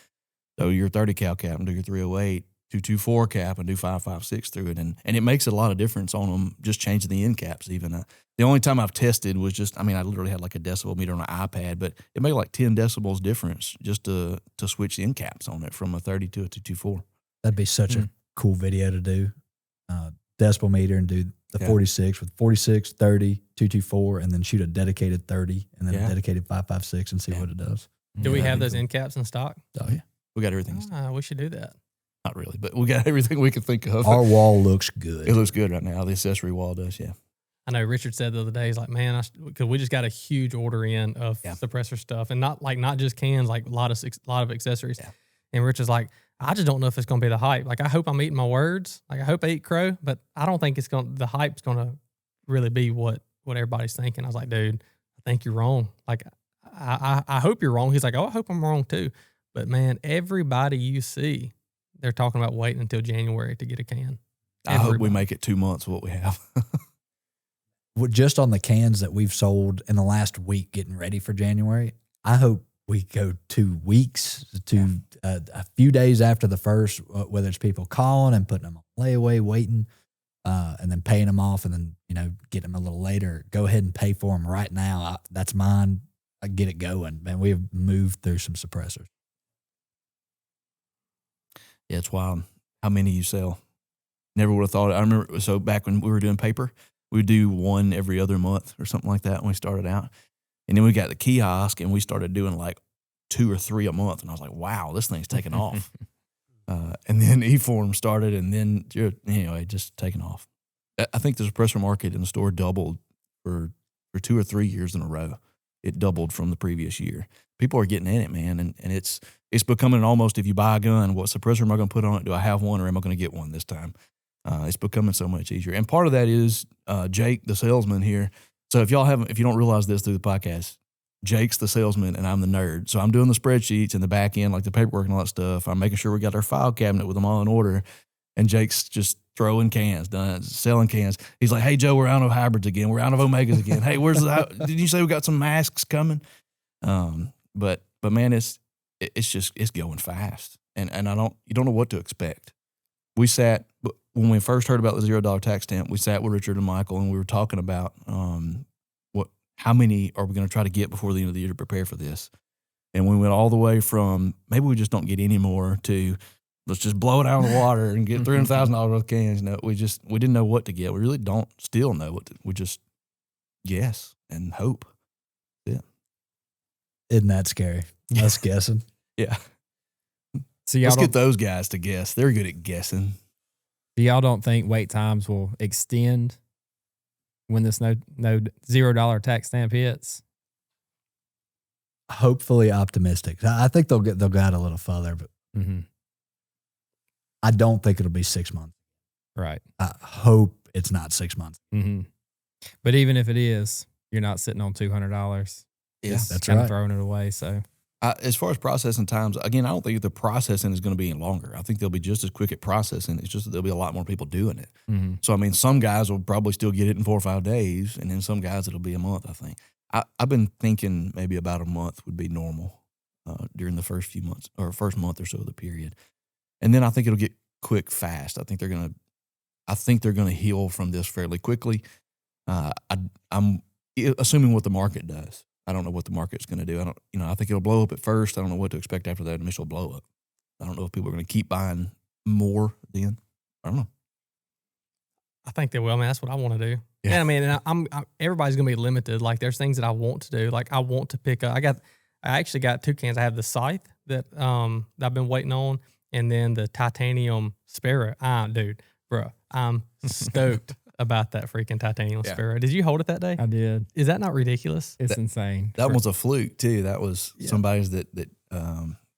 So your 30 cal cap and do your 308, 224 cap and do 556 through it. And it makes a lot of difference on them, just changing the end caps even. The only time I've tested was I literally had like a decibel meter on an iPad, but it made like 10 decibels difference just to switch the end caps on it from a 30 to a 224. That'd be such a cool video to do. Decibel meter and do the 46 with 46, 30, 224, and then shoot a dedicated 30 and then a dedicated 556 and see what it does. Do we have those end caps in stock? Oh, yeah. We got everything. We should do that. Not really, but we got everything we can think of. Our wall looks good. It looks good right now. The accessory wall does, yeah. I know Richard said the other day, he's like, man, because we just got a huge order in of suppressor stuff, and not just cans, like a lot of accessories. Yeah. And Richard's like, I just don't know if it's going to be the hype. Like, I hope I'm eating my words. Like, I hope I eat crow, but I don't think the hype's going to really be what everybody's thinking. I was like, dude, I think you're wrong. Like, I hope you're wrong. He's like, oh, I hope I'm wrong too. But man, everybody you see, they're talking about waiting until January to get a can. I hope we make it 2 months of what we have. Just on the cans that we've sold in the last week getting ready for January, I hope we go 2 weeks to a few days after the first, whether it's people calling and putting them on layaway, waiting, and then paying them off and then, getting them a little later. Go ahead and pay for them right now. That's mine. I get it going. Man, we have moved through some suppressors. Yeah, it's wild how many you sell. Never would have thought it. I remember, so back when we were doing paper, we would do one every other month or something like that when we started out. And then we got the kiosk and we started doing like 2 or 3 a month. And I was like, wow, this thing's taking off. And then eForm started and then, anyway, just taking off. I think the suppressor market in the store doubled for for 2 or 3 years in a row. It doubled from the previous year. People are getting in it, man, and it's becoming almost, if you buy a gun, what suppressor am I going to put on it? Do I have one, or am I going to get one this time? It's becoming so much easier, and part of that is Jake, the salesman here. So if you don't realize this through the podcast, Jake's the salesman and I'm the nerd. So I'm doing the spreadsheets and the back end, like the paperwork and all that stuff. I'm making sure we got our file cabinet with them all in order. And Jake's just throwing cans, selling cans. He's like, "Hey, Joe, we're out of hybrids again. We're out of Omegas again. Hey, did you say we got some masks coming?" But man, it's going fast. And you don't know what to expect. When we first heard about the $0 tax stamp, we sat with Richard and Michael and we were talking about, how many are we going to try to get before the end of the year to prepare for this? And we went all the way from maybe we just don't get any more to let's just blow it out of the water and get $300,000 worth of cans. No, we didn't know what to get. We really don't still know we just guess and hope. Yeah. Isn't that scary? Us guessing. Yeah. So let's get those guys to guess. They're good at guessing. Y'all don't think wait times will extend when this no $0 tax stamp hits? Hopefully optimistic. I think they'll go out a little further, but I don't think it'll be 6 months. Right. I hope it's not 6 months. Mm-hmm. But even if it is, you're not sitting on $200. Yeah, that's kind right. of throwing it away. So as far as processing times, again, I don't think the processing is going to be any longer. I think they'll be just as quick at processing. It's just that there'll be a lot more people doing it. mm-hmm. So, I mean, some guys will probably still get it in 4 or 5 days, and then some guys it'll be a month, I think. I've been thinking maybe about a month would be normal during the first few months or first month or so of the period. And then I think it'll get quick fast. I think they're going to heal from this fairly quickly. I'm assuming what the market does. I don't know what the market's going to do. I think it'll blow up at first. I don't know what to expect after that initial blow up. I don't know if people are going to keep buying more then. I don't know. I think they will. I mean, that's what I want to do. Yeah. And I mean, and everybody's going to be limited. Like, there's things that I want to do. Like, I want to pick up. I actually got 2 cans. I have the scythe that I've been waiting on, and then the titanium sparrow. Dude, bro, I'm stoked about that freaking titanium sparrow. Did you hold it that day? I did. Is that not ridiculous? It's insane. That one's a fluke too. That was somebody's that the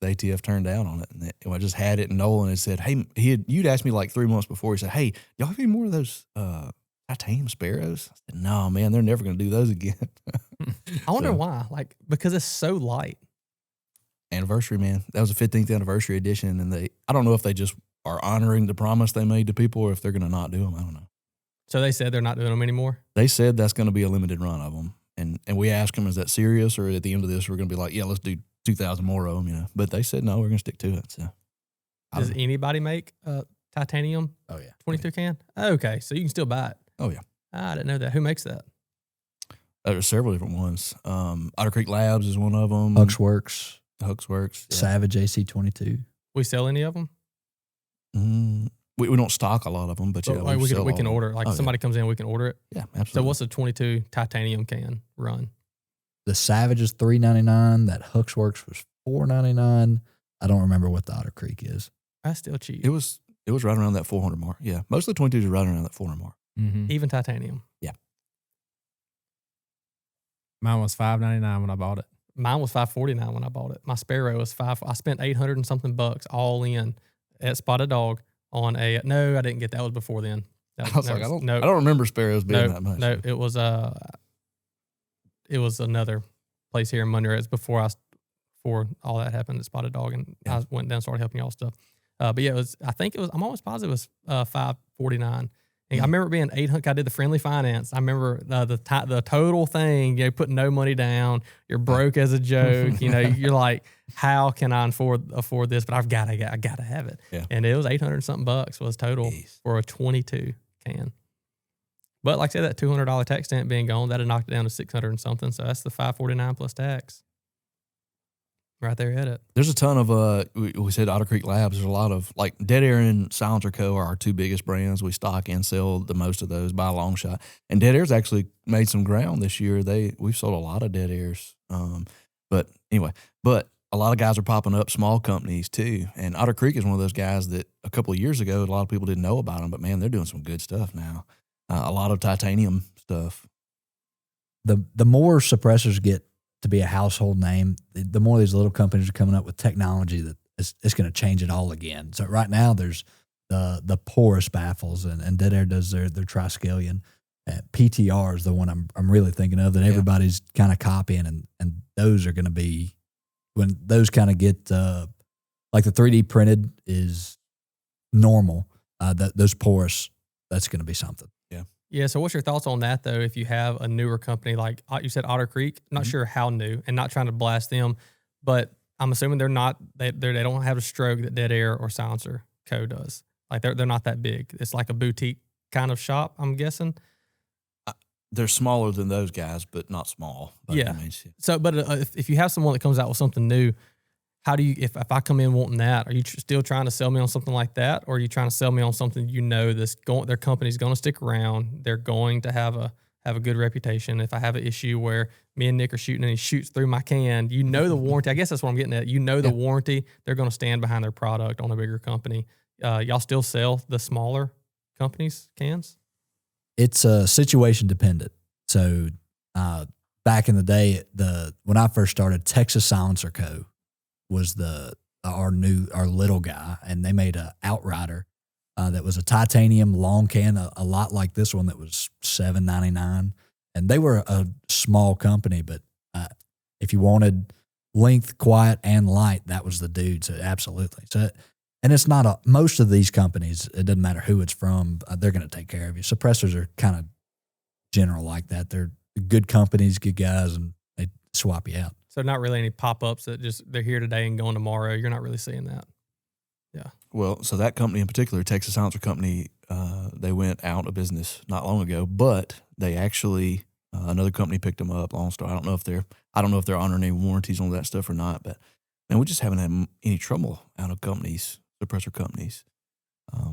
ATF turned down on it. And I just had it, and Nolan had said, "Hey, you'd asked me like 3 months before." He said, "Hey, y'all have any more of those titanium sparrows?" I said, "No, man, they're never going to do those again." I wonder why. Like, because it's so light. Anniversary, man. That was the 15th anniversary edition, and I don't know if they just are honoring the promise they made to people, or if they're going to not do them. I don't know. So they said they're not doing them anymore? They said that's going to be a limited run of them. And we asked them, is that serious? Or at the end of this, we're going to be like, yeah, let's do 2,000 more of them, But they said, no, we're going to stick to it. So, does anybody make titanium? Oh, yeah. 22 can? Okay, so you can still buy it. Oh, yeah. I didn't know that. Who makes that? There's several different ones. Otter Creek Labs is one of them. Huxworks, Yeah. Savage AC22. We sell any of them? We don't stock a lot of them, but yeah, Like, we can order. Like, somebody comes in, we can order it. Yeah, absolutely. So what's a 22 titanium can run? The Savage is $3.99. That Huxworks was $4.99. I don't remember what the Otter Creek is. That's still cheap. It was right around that 400 mark. Yeah, most of the 22s are right around that 400 mark. Mm-hmm. Even titanium. Yeah. Mine was $5.99 when I bought it. Mine was $5.49 when I bought it. My Sparrow was $5. I spent $800 and something all in at Spotted Dog on a. No, I didn't get that. That was before then. I don't remember Sparrows being that much. No, it was another place here in Monroe. It's before all that happened at Spotted Dog, and I went down and started helping y'all stuff. But yeah, I'm almost positive it was $5.49. I remember it being $800. I did the friendly finance. I remember the total thing. Putting no money down. You're broke as a joke. You're like, how can I afford this? But I gotta have it. Yeah. And it was $800 something bucks was total for a 22 can. But like I said, that $200 tax stamp being gone, that'd knocked it down to $600 and something. So that's the $5.49 plus tax. Right there at it. There's a ton of, we said Otter Creek Labs. There's a lot of, like, Dead Air and Silencer Co. are our 2 biggest brands. We stock and sell the most of those by a long shot. And Dead Air's actually made some ground this year. We've sold a lot of Dead Airs. But anyway, a lot of guys are popping up, small companies too. And Otter Creek is one of those guys that a couple of years ago, a lot of people didn't know about them. But man, they're doing some good stuff now. A lot of titanium stuff. the more suppressors get to be a household name, the more these little companies are coming up with technology that it's going to change it all again. So right now there's the porous baffles, and Dead Air does their triskelion. PTR is the one I'm really thinking of that everybody's kind of copying, and those are going to be when those kind of get like the 3D printed is normal. Those porous, that's going to be something. Yeah. So what's your thoughts on that though? If you have a newer company like you said, Otter Creek, not sure how new, and not trying to blast them, but I'm assuming they don't have a stroke that Dead Air or Silencer Co. does. Like they're not that big. It's like a boutique kind of shop, I'm guessing. They're smaller than those guys, but not small. Yeah. So, but if you have someone that comes out with something new, how do you, if I come in wanting that, are you still trying to sell me on something like that? Or are you trying to sell me on something their company's going to stick around, they're going to have a good reputation? If I have an issue where me and Nick are shooting and he shoots through my can, the warranty, I guess that's what I'm getting at. The warranty, they're going to stand behind their product on a bigger company. Y'all still sell the smaller companies' cans? It's situation dependent. So back in the day, when I first started, Texas Silencer Co. was our little guy, and they made a Outrider that was a titanium long can, a lot like this one that was $7.99. And they were a small company, but if you wanted length, quiet, and light, that was the dude. So absolutely. So, and it's not most of these companies, it doesn't matter who it's from, they're going to take care of you. Suppressors are kind of general like that. They're good companies, good guys, and they swap you out. So not really any pop-ups that just they're here today and going tomorrow. You're not really seeing that. Yeah. Well, so that company in particular, Texas Silencer Company, they went out of business not long ago, but they actually another company picked them up. Long story. I don't know if they're honoring any warranties on that stuff or not, but man, we just haven't had any trouble out of companies, suppressor companies,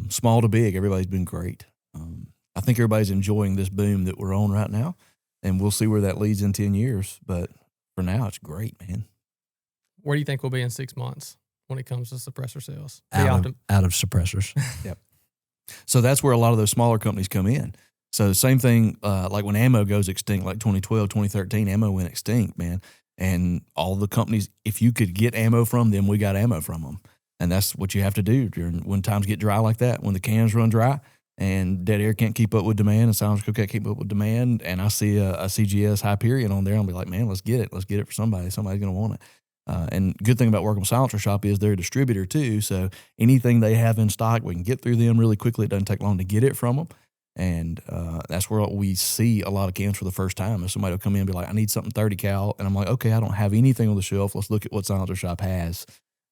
small to big. Everybody's been great. I think everybody's enjoying this boom that we're on right now, and we'll see where that leads in 10 years. But for now, it's great, man. Where do you think we'll be in 6 months when it comes to suppressor sales? Out of suppressors. Yep. So that's where a lot of those smaller companies come in. So same thing, like when ammo goes extinct, like 2012, 2013, ammo went extinct, man. And all the companies, if you could get ammo from them, we got ammo from them. And that's what you have to do when times get dry like that, when the cans run dry and Dead Air can't keep up with demand and Silencer Co. can't keep up with demand. And I see a CGS Hyperion on there, I'll be like, man, let's get it. Let's get it for somebody. Somebody's going to want it. And good thing about working with Silencer Shop is they're a distributor too. So anything they have in stock, we can get through them really quickly. It doesn't take long to get it from them. And that's where we see a lot of cans for the first time. If somebody will come in and be like, I need something 30 cal. And I'm like, okay, I don't have anything on the shelf. Let's look at what Silencer Shop has.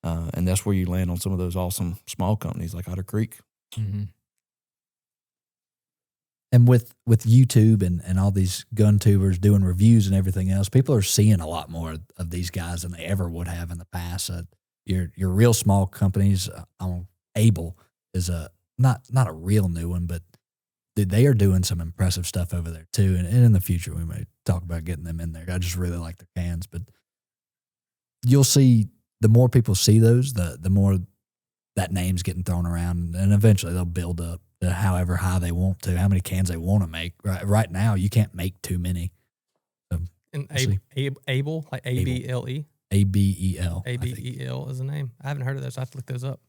And that's where you land on some of those awesome small companies like Otter Creek. Mm-hmm. And with YouTube and all these gun tubers doing reviews and everything else, people are seeing a lot more of these guys than they ever would have in the past. Your real small companies, Able is not a real new one, but they are doing some impressive stuff over there too. And in the future, we may talk about getting them in there. I just really like their cans, but you'll see the more people see those, the more that name's getting thrown around, and eventually they'll build up to however high they want to, how many cans they want to make. Right now, you can't make too many. So, and Able, like ABLE? ABEL. ABEL is the name. I haven't heard of those. I have to look those up.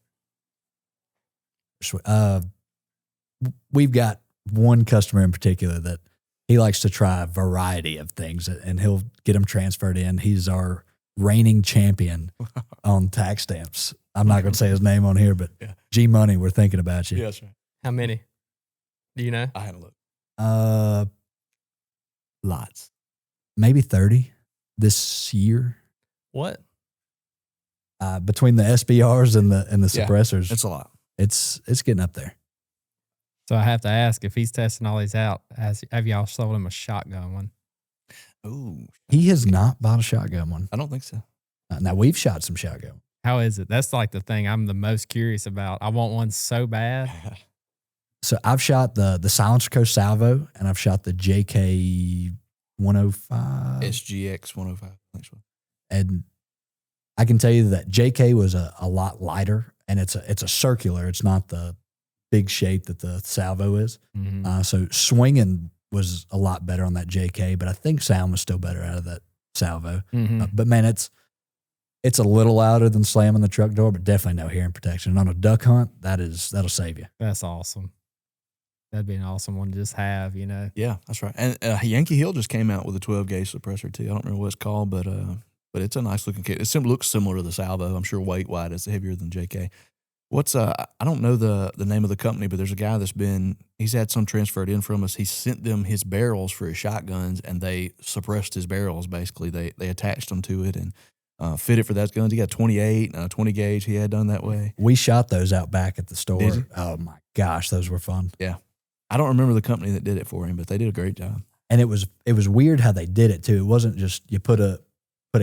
We've got one customer in particular that he likes to try a variety of things, and he'll get them transferred in. He's our reigning champion on tax stamps. I'm not going to say his name on here, but G Money, we're thinking about you. Yeah, that's right. How many? Do you know? I had a look. Lots. Maybe 30 this year. What? Between the SBRs and the suppressors. It's a lot. It's getting up there. So I have to ask, if he's testing all these out, have y'all sold him a shotgun one? Oh, he has not bought a shotgun one. I don't think so. Now we've shot some shotgun. How is it? That's like the thing I'm the most curious about. I want one so bad. So I've shot the Silencer Co. Salvo, and I've shot the JK 105. SGX 105. And I can tell you that JK was a lot lighter, and it's a circular. It's not the big shape that the Salvo is. Mm-hmm. So swinging was a lot better on that JK, but I think sound was still better out of that salvo. Mhm. But man, it's a little louder than slamming the truck door, but definitely no hearing protection. And on a duck hunt, that'll save you. That's awesome. That'd be an awesome one to just have, you know. Yeah, that's right. And Yankee Hill just came out with a 12 gauge suppressor too. I don't remember what it's called, but it's a nice looking kit. It looks similar to the salvo. I'm sure weight wise it's heavier than JK. I don't know the name of the company, but there's a guy he's had some transferred in from us. He sent them his barrels for his shotguns, and they suppressed his barrels. Basically, they attached them to it and fit it for those guns. He got 28 and a 20 gauge. He had done that way. We shot those out back at the store. Did you? Oh my gosh, those were fun. Yeah, I don't remember the company that did it for him, but they did a great job. And it was weird how they did it too. It wasn't just you put a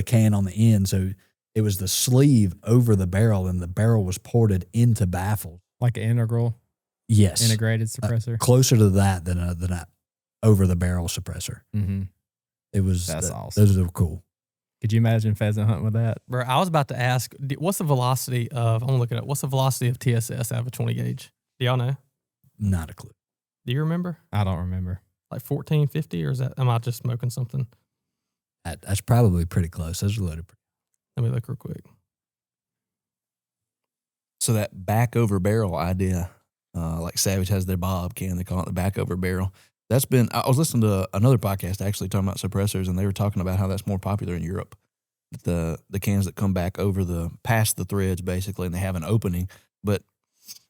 can on the end, so it was the sleeve over the barrel, and the barrel was ported into baffles. Like an integral, Yes, integrated suppressor. closer to that than a over the barrel suppressor. Mm-hmm. It was That's awesome. Those are cool. Could you imagine pheasant hunting with that? Bro, I was about to ask, what's the velocity of, I'm going to look it up. What's the velocity of TSS out of a 20 gauge? Do y'all know? Not a clue. Do you remember? I don't remember. Like 1450, or am I just smoking something? That's probably pretty close. Those are loaded. Let me look real quick. So that back over barrel idea, like Savage has their Bob can, they call it the back over barrel. I was listening to another podcast actually talking about suppressors, and they were talking about how that's more popular in Europe. The cans that come back past the threads basically, and they have an opening, but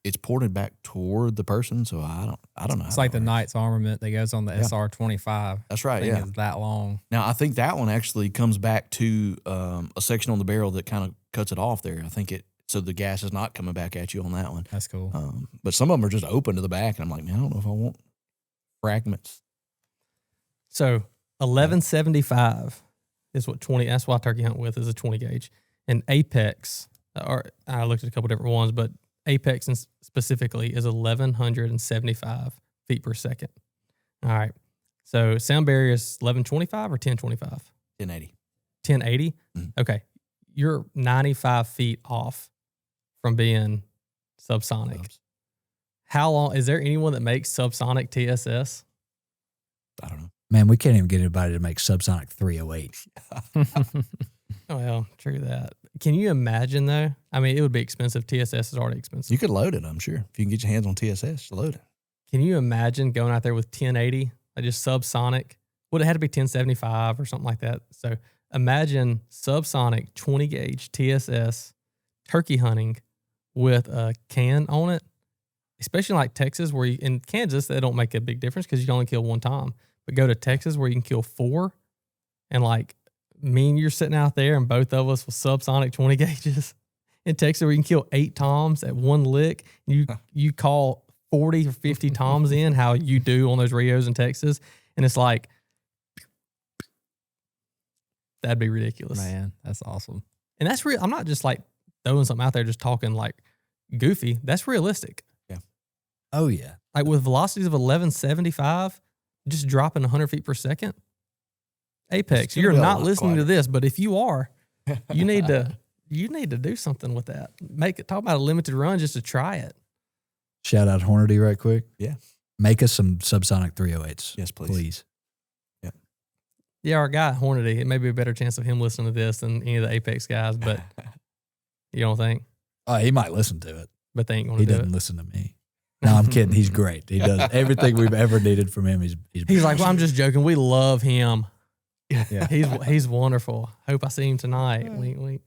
it's ported back toward the person. So I don't know. It's like the Knight's armament that goes on the Yeah. SR-25. That's right. Thing Yeah. is that long. Now I think that one actually comes back to a section on the barrel that kind of cuts it off there. I think so the gas is not coming back at you on that one. That's cool. But some of them are just open to the back, and I'm like, man, I don't know if I want fragments. So 1175 is what that's why I turkey hunt with is a 20 gauge. And Apex, or I looked at a couple different ones, but Apex specifically is 1175 feet per second. All right. So sound barrier is 1125 or 1025? 1080. 1080? Mhm. Okay. You're 95 feet off from being subsonic. Subs. How long is there anyone that makes subsonic TSS? I don't know. Man, we can't even get anybody to make subsonic 308. Oh, well, true that. Can you imagine though? I mean, it would be expensive. TSS is already expensive. You could load it, I'm sure. If you can get your hands on TSS, load it. Can you imagine going out there with 1080, like just subsonic? Would it have to be 1075 or something like that? So imagine subsonic 20 gauge TSS turkey hunting with a can on it, especially like Texas, where in Kansas, they don't make a big difference because you can only kill one time. But go to Texas where you can kill 4, and like me and you're sitting out there and both of us with subsonic 20 gauges. In Texas where you can kill 8 toms at one lick, you call 40 or 50 toms in, how you do on those Rios in Texas, and it's like, that'd be ridiculous. Man, that's awesome. And that's real. I'm not just like throwing something out there, just talking like goofy. That's realistic. Oh, yeah. Like with velocities of 1175, just dropping 100 feet per second. Apex, It's gonna you're be a not lot listening to quieter. this, but if you are, you need to do something with that. Talk about a limited run just to try it. Shout out Hornady right quick. Yeah. Make us some subsonic 308s. Yes, please. Please. Yeah, our guy Hornady, it may be a better chance of him listening to this than any of the Apex guys, but you don't think? Oh, he might listen to it. But they ain't going He to do doesn't it. listen to me. No, I'm kidding. He's great. He does everything we've ever needed from him. He's like, well, I'm just joking. We love him. Yeah. He's wonderful. Hope I see him tonight. Wink, wink.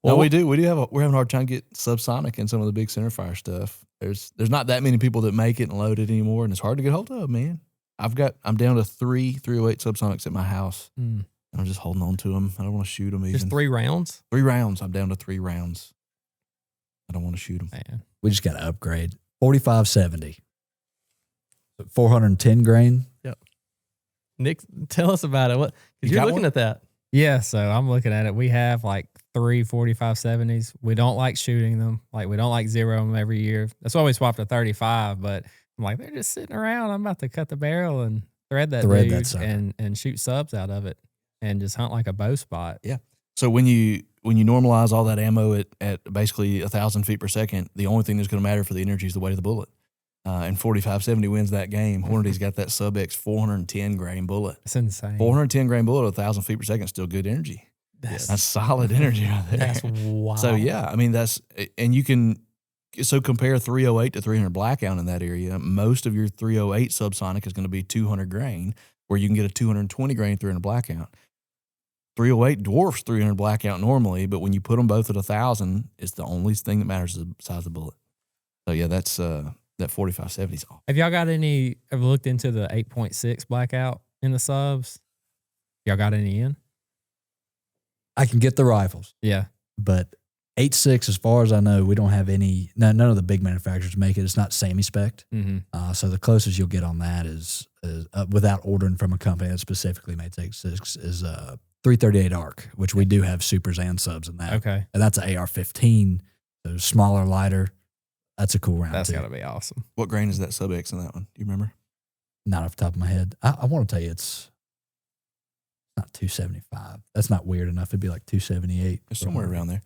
No, we do. We're having a hard time getting subsonic in some of the big centerfire stuff. There's not that many people that make it and load it anymore, and it's hard to get hold of, man. I'm down to 3 308 subsonics at my house. Mm. I'm just holding on to them. I don't want to shoot them even. Just 3 rounds. 3 rounds. I'm down to 3 rounds. I don't want to shoot them. Man. We just got to upgrade. 4570. 410 grain. Nick, tell us about it. What? You Because you're got looking one? at that. Yeah, so I'm looking at it. We have like 3 4570s. We don't like shooting them. Like we don't like zero them every year. That's why we swapped to 35. But I'm like, they're just sitting around. I'm about to cut the barrel and thread that dude sucker. and shoot subs out of it and just hunt like a bow spot. So when you normalize all that ammo at basically 1,000 feet per second, the only thing that's going to matter for the energy is the weight of the bullet. and 45-70 wins that game. Hornady's got that Sub-X 410 grain bullet. It's insane. 410 grain bullet at 1,000 feet per second is still good energy. That's solid energy right there. That's wild. So, yeah, I mean, and you can, so compare 308 to 300 blackout in that area. Most of your 308 subsonic is going to be 200 grain, where you can get a 220 grain 300 blackout. 308 dwarfs 300 blackout normally, but when you put them both at 1,000, it's the only thing that matters is the size of the bullet. So, yeah, that's that 45-70 is off. Have y'all got any, have you looked into the 8.6 blackout in the subs? Y'all got any in? I can get the rifles, Yeah. but 8.6, as far as I know, we don't have any. None of the big manufacturers make it. It's not semi-spec'd. Mm-hmm. So the closest you'll get on that is without ordering from a company that specifically makes 8.6 is 338 ARC, which we do have supers and subs in that. Okay. And that's an AR-15, so smaller, lighter. That's a cool round That's too. got to be awesome. What grain is that Sub-X in that one? Do you remember? Not off the top of my head. I want to tell you it's not 275. That's not weird enough. It'd be like 278. It's somewhere around there.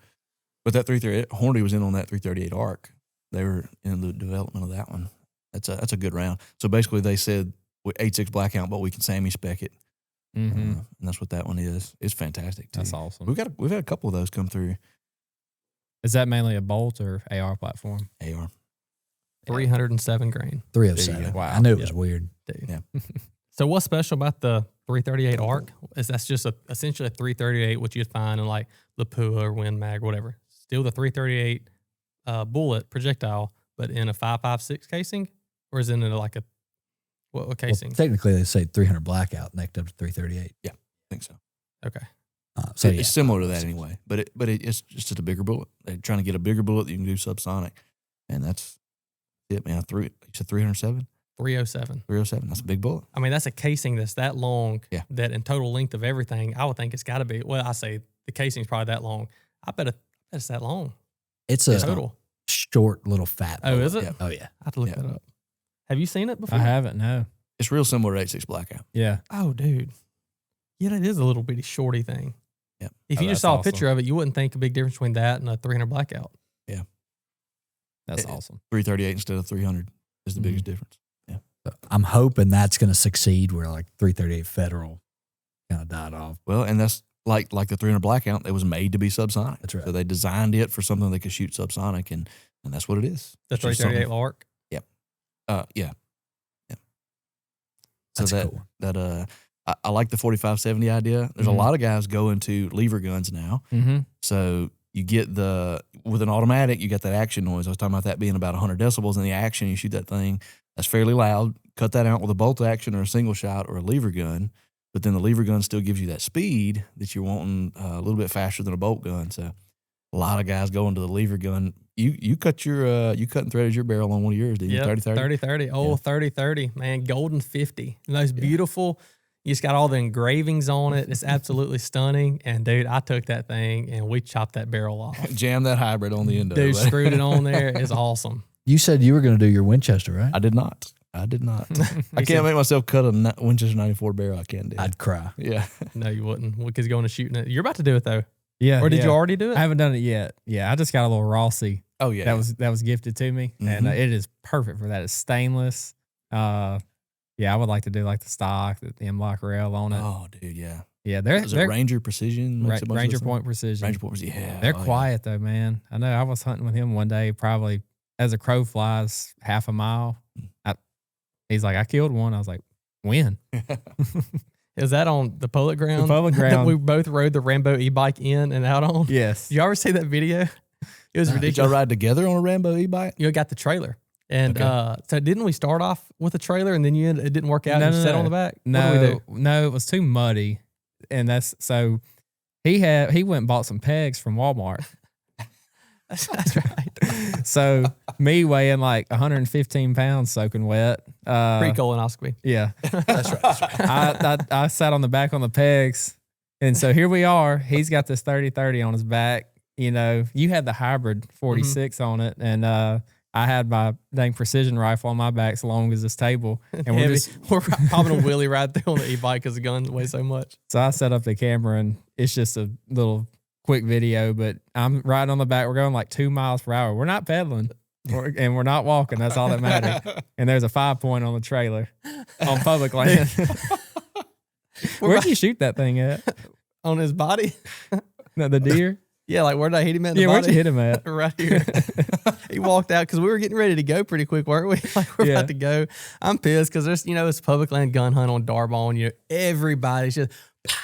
But that 338, Hornady was in on that 338 ARC. They were in the development of that one. That's a good round. So basically, they said 8.6 blackout, but we can semi-spec it, Mm-hmm. and that's what that one is. It's fantastic too. That's awesome. We've had a couple of those come through. Is that mainly a bolt or AR platform? AR. 307 grain. 307. There you go. Wow. I knew it was weird. Dude. Yeah. So what's special about the 338 ARC is that's just essentially a 338, which you'd find in like Lapua or Win Mag or whatever. Still the 338 bullet projectile, but in a 5.56 casing, or is it in like a what casing? Well, technically, they say 300 blackout necked up to 338. I think so. Okay. So It's similar to that anyway, but it's just a bigger bullet. They're trying to get a bigger bullet that you can do subsonic, and that's it, man. You said 307? 307. 307. That's a big bullet. I mean, that's a casing that's that long. Yeah. That in total length of everything, I would think it's got to be. Well, I say the casing's probably that long. I bet it's that long. It's a Total. short little fat Oh, bullet. is it? Yeah. Oh, yeah. I have to look Yeah. that up. Have you seen it before? I haven't, no. It's real similar to 8.6 blackout. Yeah. Oh, dude. Yeah, it is a little bitty shorty thing. Yep. If Oh, you just that's saw a awesome. picture of it, you wouldn't think a big difference between that and a 300 blackout. That's It- awesome. 338 instead of 300 is the biggest difference. I'm hoping that's going to succeed where like 338 Federal kind of died off. Well, and that's like the 300 blackout. It was made to be subsonic. That's right. So they designed it for something that could shoot subsonic, and that's what it is. The It's just 338 something- ARC. Yeah. That's so a that cool one. I like the 45-70 idea. There's Mhm. a lot of guys going to lever guns now. Mm-hmm. So you get with an automatic, you got that action noise. I was talking about that being about 100 decibels in the action. You shoot that thing, that's fairly loud. Cut that out with a bolt action or a single shot or a lever gun. But then the lever gun still gives you that speed that you're wanting a little bit faster than a bolt gun. So a lot of guys go into the lever gun. You cut you cut and threaded your barrel on one of yours, didn't you? Yeah, 30-30? 30-30. Oh, 30-30. Man, golden 50. And those beautiful. You just got all the engravings on it. It's absolutely stunning. And dude, I took that thing and we chopped that barrel off. Jam that hybrid on the end of Dude, it. screwed it on there. It's awesome. You said you were going to do your Winchester, right? I did not. I can't make myself cut a Winchester 94 barrel. I can't do it. I'd cry. Yeah. No, you wouldn't. Because you're going to shooting it. You're about to do it though. Yeah. Or did yeah. you already do it? I haven't done it yet. Yeah. I just got a little Rossi Oh, yeah. that was gifted to me, and Mhm. it is perfect for that. It's stainless. Yeah, I would like to do like the stock, the M-Lock rail on it. Oh, dude, yeah. Yeah, Is it Ranger Precision? Makes a bunch of Ranger this Point Precision. Ranger Point Precision, yeah. They're Oh, yeah. quiet though, man. I know. I was hunting with him one day, probably as a crow flies half a mile. He's like, I killed one. I was like, when? Is that on the public ground? The public That ground. we both rode the Rambo e-bike in and out on? Yes. You ever see that video? It was Did y'all ridiculous. ride together on a Rambo e-bike? You got the trailer. And Okay. so didn't we start off with a trailer and then it didn't work out and you sat on the back? What did we do? No, it was too muddy. And that's so he went and bought some pegs from Walmart. That's right. So me weighing like 115 pounds soaking wet. Pre-colonoscopy. Yeah. That's right. I sat on the back on the pegs. And so here we are. He's got this 30-30 on his back. You know, you had the hybrid 46 on it. And I had my dang precision rifle on my back as long as this table. And We're popping a wheelie right there on the e-bike because the gun weighs so much. So I set up the camera and it's just a little quick video, but I'm riding on the back. We're going like 2 miles per hour. We're not pedaling. and we're not walking. That's all that matters. And there's a 5-point on the trailer on public land. Where'd you shoot that thing at? On his body. No, the deer? Yeah, like where did I hit him at? In the Where'd body? you hit him at? Right here. He walked out because we were getting ready to go pretty quick, weren't we? Like we're about to go. I'm pissed because there's, it's public land gun hunt on Darbone. Everybody's just pow,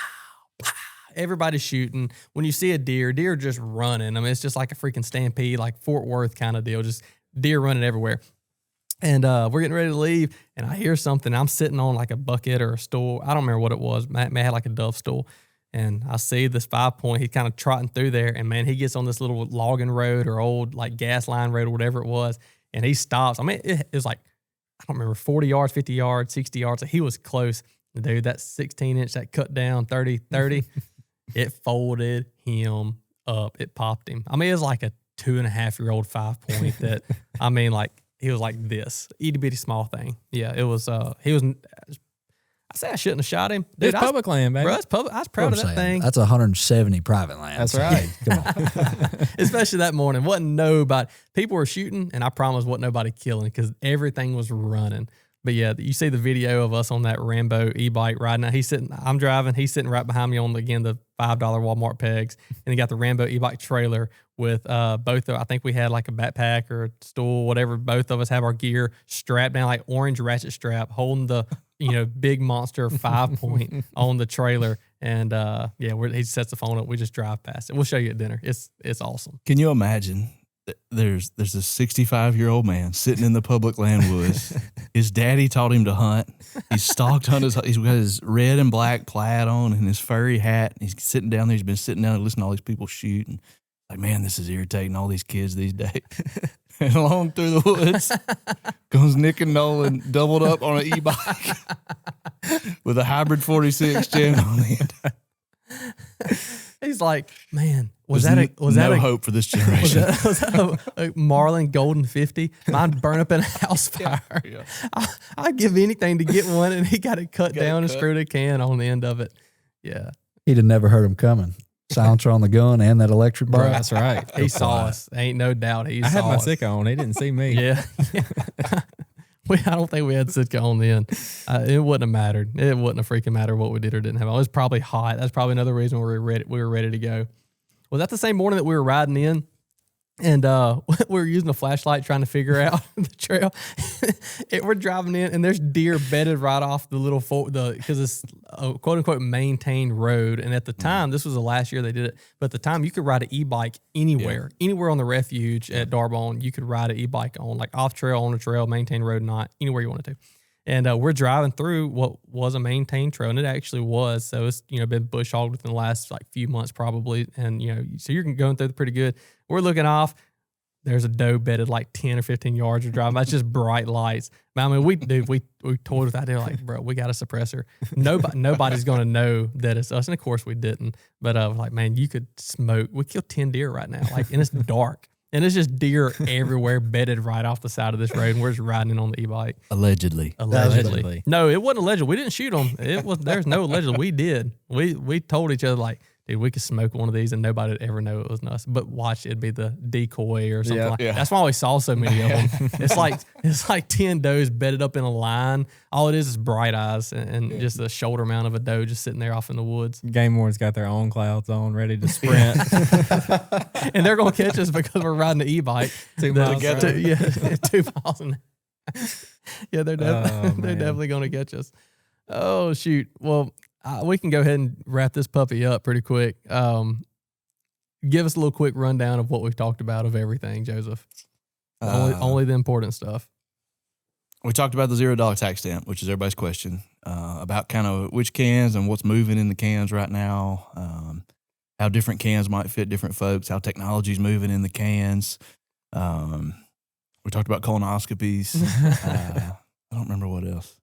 pow. Everybody's shooting. When you see a deer just running. I mean, it's just like a freaking stampede, like Fort Worth kind of deal. Just deer running everywhere. And we're getting ready to leave, and I hear something. I'm sitting on like a bucket or a stool. I don't remember what it was. May have like a dove stool. And I see this 5-point. He's kind of trotting through there. And, man, he gets on this little logging road or old, like, gas line road or whatever it was. And he stops. I mean, it was like, I don't remember, 40 yards, 50 yards, 60 yards. He was close. Dude, that 16-inch, that cut down, 30, it folded him up. It popped him. I mean, it was like a 2.5-year-old 5-point that, I mean, like, he was like this. Itty-bitty small thing. Yeah, it was, he was... I say I shouldn't have shot him. Dude, It's public land, baby. Bro, it's public. I was proud of that thing. That's 170 private land. That's right. Come on. Especially that morning. Wasn't nobody. People were shooting, and I promise wasn't nobody killing because everything was running. But yeah, you see the video of us on that Rambo e-bike riding out. I'm driving. He's sitting right behind me on, the $5 Walmart pegs. And he got the Rambo e-bike trailer with both of, I think we had like a backpack or a stool, whatever. Both of us have our gear strapped down, like orange ratchet strap, holding the, big monster 5-point on the trailer. And he sets the phone up. We just drive past it. We'll show you at dinner. It's awesome. Can you imagine? There's a 65-year-old man sitting in the public land woods. His daddy taught him to hunt. He's stalked hunters. He's got his red and black plaid on and his furry hat. He's sitting down there. He's been sitting down and listening to all these people shoot. And like, man, this is irritating all these kids these days. And along through the woods comes Nick and Nolan doubled up on an e-bike with a hybrid 46 jammed on the end. He's like, man, was that no hope for this generation? Was that a Marlin Golden 50? Mine burned up in a house fire. Yeah. I'd give anything to get one, and he got it cut down and screwed a can on the end of it. Yeah. He'd have never heard him coming. Silencer on the gun and that electric bar. That's right. He saw us. Ain't no doubt he saw us. I had my Sika on. He didn't see me. Yeah. I don't think we had Sitka on then. It wouldn't have mattered. It wouldn't have freaking mattered what we did or didn't have. It was probably hot. That's probably another reason we were ready to go. Was that the same morning that we were riding in? And we were using a flashlight trying to figure out the trail. We're driving in, and there's deer bedded right off the little because it's a quote unquote maintained road. And at the time, this was the last year they did it, but at the time you could ride an e-bike anywhere on the refuge at Darbone. You could ride an e-bike on, like, off trail, on a trail, maintained road, not anywhere you wanted to. And we're driving through what was a maintained trail, and it actually was. So it's been bush hogged within the last like few months probably, and so you're going through pretty good. We're looking off. There's a doe bedded like 10 or 15 yards of driving. That's just bright lights. But I mean, we toyed with that idea, like, bro, we got a suppressor. Nobody's gonna know that it's us, and of course we didn't. But like, man, you could smoke. We killed 10 deer right now, like, and it's dark. And it's just deer everywhere bedded right off the side of this road, and we're just riding in on the e-bike. Allegedly. No, it wasn't allegedly. We didn't shoot them. There's no allegedly. We did. We told each other, like, dude, we could smoke one of these and nobody would ever know it was us. But watch, it'd be the decoy or something like that. That's why we saw so many of them. It's like 10 does bedded up in a line. All it is bright eyes and just a shoulder mount of a doe just sitting there off in the woods. Game wardens got their own clouds on, ready to sprint. And they're going to catch us because we're riding the e-bike. 2 miles together. 2 miles an hour. Yeah, they're definitely going to catch us. Oh, shoot. Well, we can go ahead and wrap this puppy up pretty quick. Give us a little quick rundown of what we've talked about of everything, Joseph. Only the important stuff. We talked about the $0 tax stamp, which is everybody's question, about kind of which cans and what's moving in the cans right now, how different cans might fit different folks, how technology's moving in the cans. We talked about colonoscopies. I don't remember what else.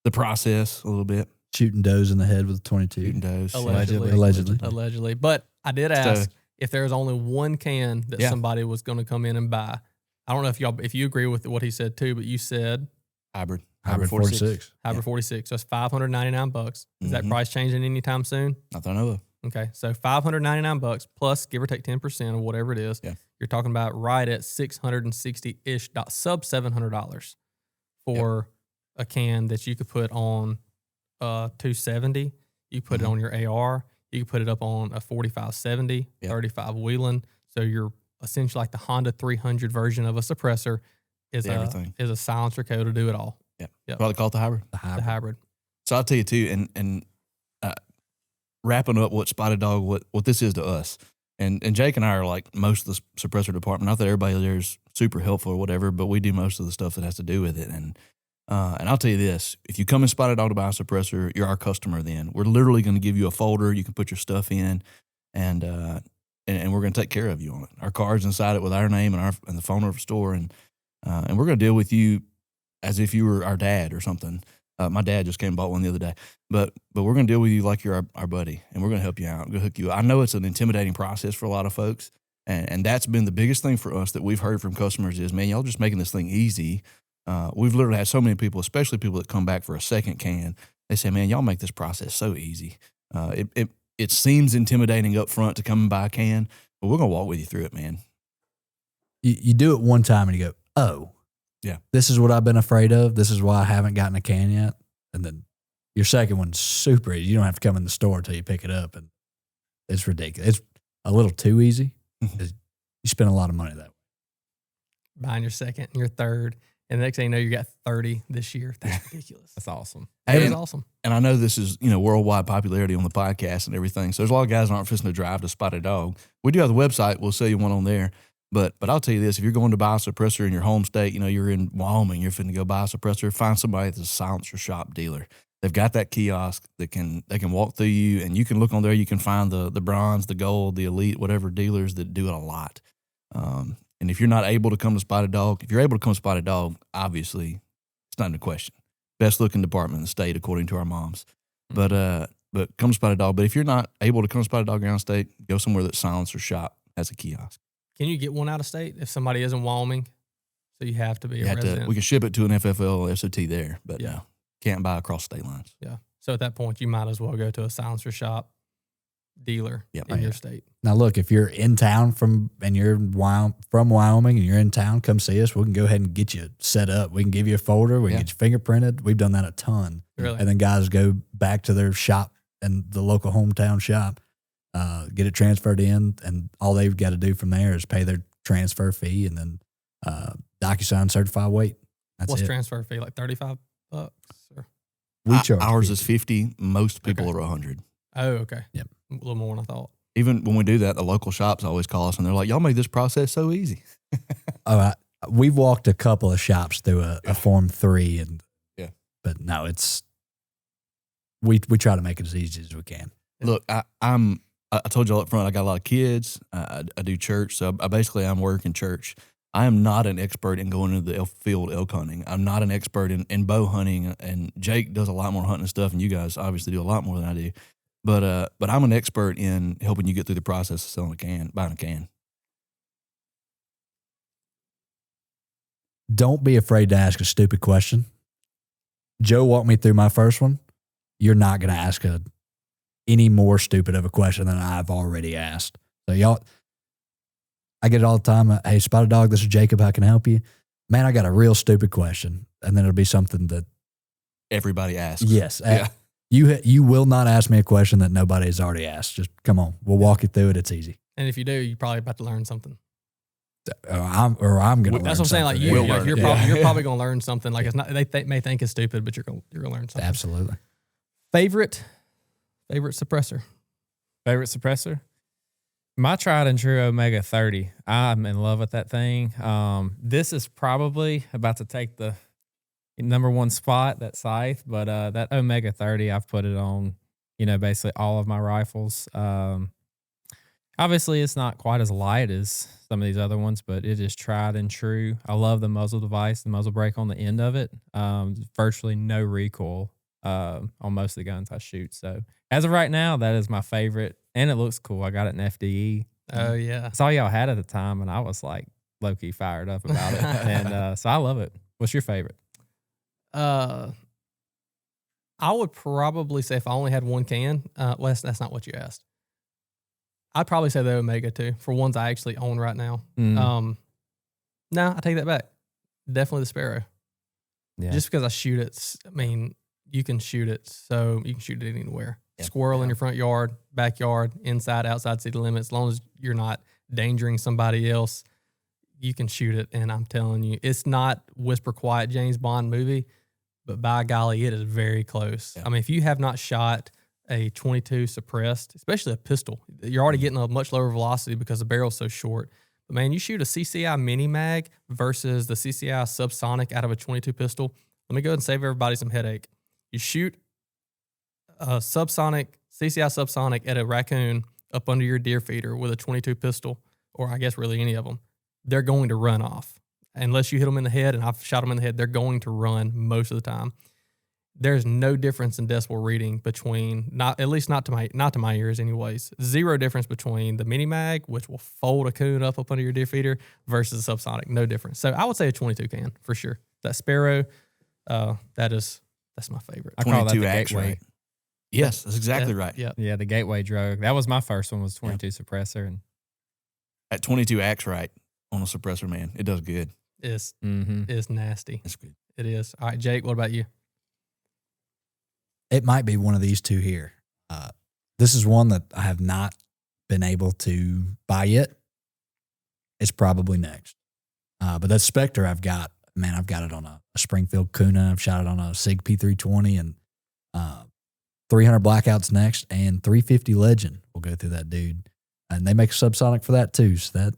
The process a little bit. Shooting does in the head with a 22. Shooting does. Allegedly. But I did ask if there was only one can that somebody was going to come in and buy. I don't know if you agree with what he said too, but you said hybrid 46. Hybrid 46. So that's $599. Is that price changing anytime soon? Not that I know of. Okay, so $599 plus give or take 10% of whatever it is. Yeah. You're talking about right at $660-ish, sub $700 for a can that you could put on 270. You put it on your AR. You can put it up on a 4570, 35 Wheeling. So you're essentially like the Honda 300 version of a suppressor is a silencer code to do it all. Yeah. Yep. Probably call it the hybrid. The hybrid. So I'll tell you too, and wrapping up what Spotted Dog, what this is to us. And Jake and I are like most of the suppressor department. Not that everybody there is super helpful or whatever, but we do most of the stuff that has to do with it. And I'll tell you this, if you come in Spotted Dog to buy a suppressor, you're our customer then. We're literally going to give you a folder you can put your stuff in, and we're going to take care of you on it. Our card's inside it with our name and the phone number of the store, and we're going to deal with you as if you were our dad or something. My dad just came and bought one the other day, but we're going to deal with you like you're our buddy, and we're going to help you out. We're going to hook you up. I know it's an intimidating process for a lot of folks, and that's been the biggest thing for us that we've heard from customers is, man, y'all just making this thing easy. We've literally had so many people, especially people that come back for a second can. They say, man, y'all make this process so easy. It seems intimidating up front to come and buy a can, but we're going to walk with you through it, man. You do it one time and you go, oh, yeah, this is what I've been afraid of. This is why I haven't gotten a can yet. And then your second one's super easy. You don't have to come in the store until you pick it up. And it's ridiculous. It's a little too easy. You spend a lot of money that way. Buying your second and your third. And the next thing you know, you got 30 this year. That's ridiculous. That's awesome. That is awesome. And I know this is, worldwide popularity on the podcast and everything. So there's a lot of guys that aren't fixing to drive to Spotted Dog. We do have the website. We'll sell you one on there. But I'll tell you this, if you're going to buy a suppressor in your home state, you're in Wyoming, you're finna go buy a suppressor, find somebody that's a silencer shop dealer. They've got that kiosk that they can walk through you, and you can look on there. You can find the bronze, the gold, the elite, whatever dealers that do it a lot. And if you're not able to come to Spotted Dog, if you're able to come to Spotted Dog, obviously it's not in question. Best looking department in the state, according to our moms. Mm-hmm. But come to Spotted Dog. But if you're not able to come to Spotted Dog around state, go somewhere that silencer shop has a kiosk. Can you get one out of state if somebody is in Wyoming? So you have to be a resident. We can ship it to an FFL SOT there, but no, can't buy across state lines. Yeah. So at that point, you might as well go to a silencer shop dealer in your state. Now, look, if you're in town from Wyoming and you're in town, come see us. We can go ahead and get you set up. We can give you a folder. We can get you fingerprinted. We've done that a ton. Really? And then guys go back to their shop and the local hometown shop. Get it transferred in, and all they've got to do from there is pay their transfer fee and then DocuSign certified weight. What's transfer fee, like $35? Or? We charge ours 50. is 50. Most people are 100. Oh, okay. Yep. A little more than I thought. Even when we do that, the local shops always call us, and they're like, y'all made this process so easy. We've walked a couple of shops through a Form 3, but no, we try to make it as easy as we can. Look, I told y'all up front, I got a lot of kids. I do church, so I'm working church. I am not an expert in going into the field elk hunting. I'm not an expert in bow hunting, and Jake does a lot more hunting stuff, and you guys obviously do a lot more than I do. But I'm an expert in helping you get through the process of buying a can. Don't be afraid to ask a stupid question. Joe walked me through my first one. You're not going to ask any more stupid of a question than I've already asked. So y'all, I get it all the time. Hey, Spotted Dog, this is Jacob. How can I help you? Man, I got a real stupid question. And then it'll be something that everybody asks. Yes. Yeah. You will not ask me a question that nobody's already asked. Just come on. We'll walk you through it. It's easy. And if you do, you're probably about to learn something. I'm going to learn. That's what I'm saying. Like you're probably going to learn something. Like it's not. They may think it's stupid, but you're going to learn something. Absolutely. Favorite suppressor. Favorite suppressor? My tried and true Omega 30. I'm in love with that thing. This is probably about to take the number one spot, that scythe, but that Omega 30, I've put it on, basically all of my rifles. Obviously, it's not quite as light as some of these other ones, but it is tried and true. I love the muzzle device, the muzzle brake on the end of it. Virtually no recoil on most of the guns I shoot. So as of right now, that is my favorite, and it looks cool. I got it in FDE. Oh, yeah. I saw y'all had it at the time, and I was like low-key fired up about it. And so I love it. What's your favorite? I would probably say if I only had one can, well, that's not what you asked. I'd probably say the Omega too, for ones I actually own right now. Mm. No, I take that back. Definitely the Sparrow. Yeah. Just because I shoot it, I mean, you can shoot it, so you can shoot it anywhere. Squirrel in your front yard, backyard, inside, outside city limits. As long as you're not endangering somebody else, you can shoot it. And I'm telling you, it's not Whisper Quiet James Bond movie, but by golly, it is very close. Yeah. I mean, if you have not shot a 22 suppressed, especially a pistol, you're already getting a much lower velocity because the barrel's so short. But man, you shoot a CCI mini mag versus the CCI subsonic out of a 22 pistol. Let me go ahead and save everybody some headache. You shoot a subsonic, CCI subsonic at a raccoon up under your deer feeder with a 22 pistol, or I guess really any of them, they're going to run off. Unless you hit them in the head, and I've shot them in the head, they're going to run most of the time. There's no difference in decibel reading between, not to my ears anyways, zero difference between the mini mag, which will fold a coon up under your deer feeder, versus a subsonic. No difference. So I would say a 22 can for sure. That Sparrow, that's my favorite. I call that the 22 Axe, gateway. right? Yes, that's exactly right. Yeah. Yeah, the gateway drug. That was my first one, was 22 suppressor. And At 22 Axe, right, on a suppressor, man, it does good. It's mm-hmm. it's nasty. It's good. It is. All right, Jake, what about you? It might be one of these two here. This is one that I have not been able to buy yet. It's probably next. But that Spectre I've got it on a Springfield Kuna. I've shot it on a SIG P320 and 300 Blackouts next, and 350 Legend will go through that dude. And they make a subsonic for that too. So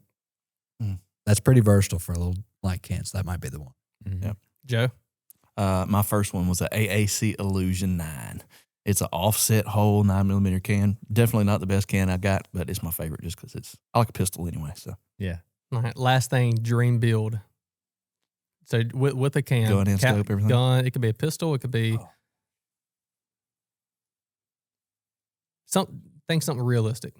that's pretty versatile for a little light can. So that might be the one. Mm-hmm. Yep. Joe? My first one was an AAC Illusion 9. It's an offset hole 9mm can. Definitely not the best can I got, but it's my favorite just because I like a pistol anyway. So Yeah. All right, last thing, dream build. So with a can. Gun and scope, everything? Gun, it could be a pistol, it could be something realistic.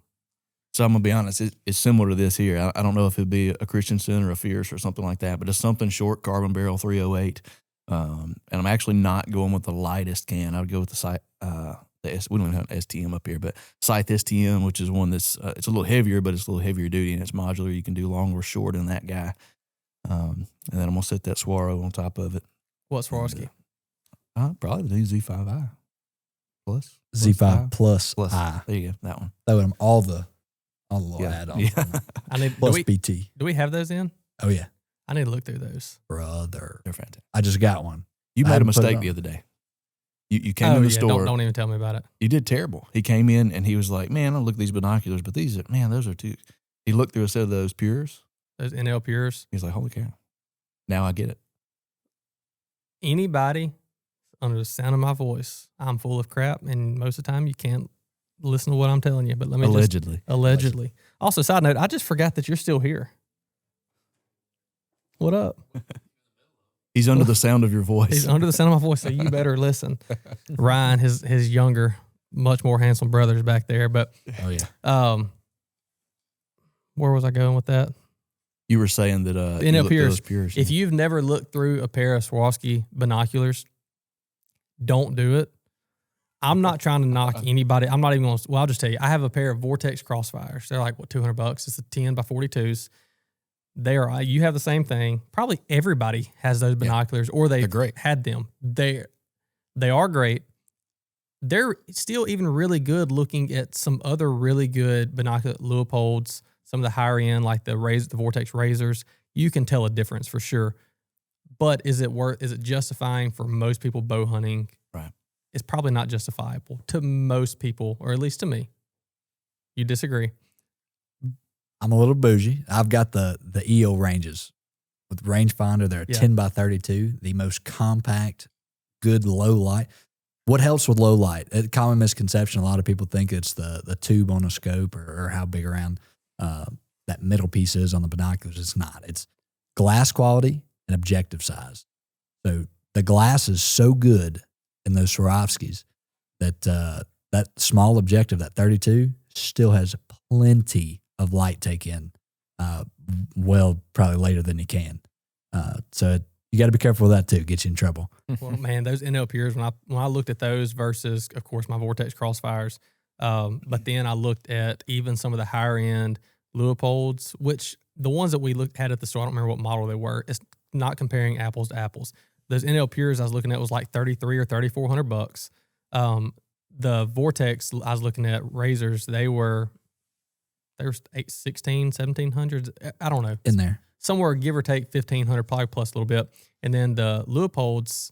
So I'm gonna be honest, it's similar to this here. I don't know if it'd be a Christensen or a Fierce or something like that, but it's something short, carbon barrel 308. And I'm actually not going with the lightest can. I would go with the we don't even have an STM up here, but Scythe STM, which is one that's it's a little heavier, but it's a little heavier duty and it's modular. You can do long or short in that guy. And then I'm gonna set that Swaro on top of it. What's Swarovski? Probably the Z5i plus Z5 plus plus. I. There you go, that one. Throw them all the little add-ons. Yeah. I need Plus BT. do we have those in? Oh, yeah. I need to look through those. Brother. They're fantastic. I just got one. You I made a hadn't put it mistake on. the other day. You came in the store. Don't even tell me about it. You did terrible. He came in and he was like, "Man, I look at these binoculars, but those are too." He looked through a set of those Pures. Those NL Pures. He's like, "Holy cow! Now I get it." Anybody under the sound of my voice, I'm full of crap, and most of the time you can't listen to what I'm telling you. But let me allegedly. Also, side note, I just forgot that you're still here. What up? He's under the sound of your voice. He's under the sound of my voice, so you better listen. Ryan, his younger, much more handsome brother's back there. But Oh, yeah. where was I going with that? You were saying that you NL looked through Pures. those Pures. If you've never looked through a pair of Swarovski binoculars, don't do it. I'm not trying to knock anybody. I'm not even going to, well, I'll just tell you, I have a pair of Vortex Crossfires. They're like, $200? It's a 10 by 42s. They are, you have the same thing. Probably everybody has those binoculars or They're they've great. had them. They are great. They're still even really good looking at some other really good binocular Leopolds, some of the higher end, like the Vortex Razors. You can tell a difference for sure. But is it justifying for most people bow hunting? Right. It's probably not justifiable to most people, or at least to me. You disagree? I'm a little bougie. I've got the EO ranges with rangefinder. They're a 10 by 32, the most compact, good low light. What helps with low light? A common misconception, a lot of people think it's the tube on a scope or how big around that middle piece is on the binoculars. It's not. It's glass quality and objective size. So the glass is so good in those Swarovskis that that small objective, that 32, still has plenty of light take in, probably later than you can. So you got to be careful with that too. Get you in trouble. Well, man, those NL Pures, when I looked at those versus, of course, my Vortex Crossfires, But then I looked at even some of the higher end Leopolds, which the ones that we had at the store, I don't remember what model they were. It's not comparing apples to apples. Those NL Pures I was looking at was like $3,300 or $3,400. The Vortex I was looking at razors, they were 16, 1700s. I don't know. In there. Somewhere give or take 1,500, probably plus a little bit. And then the Leopolds,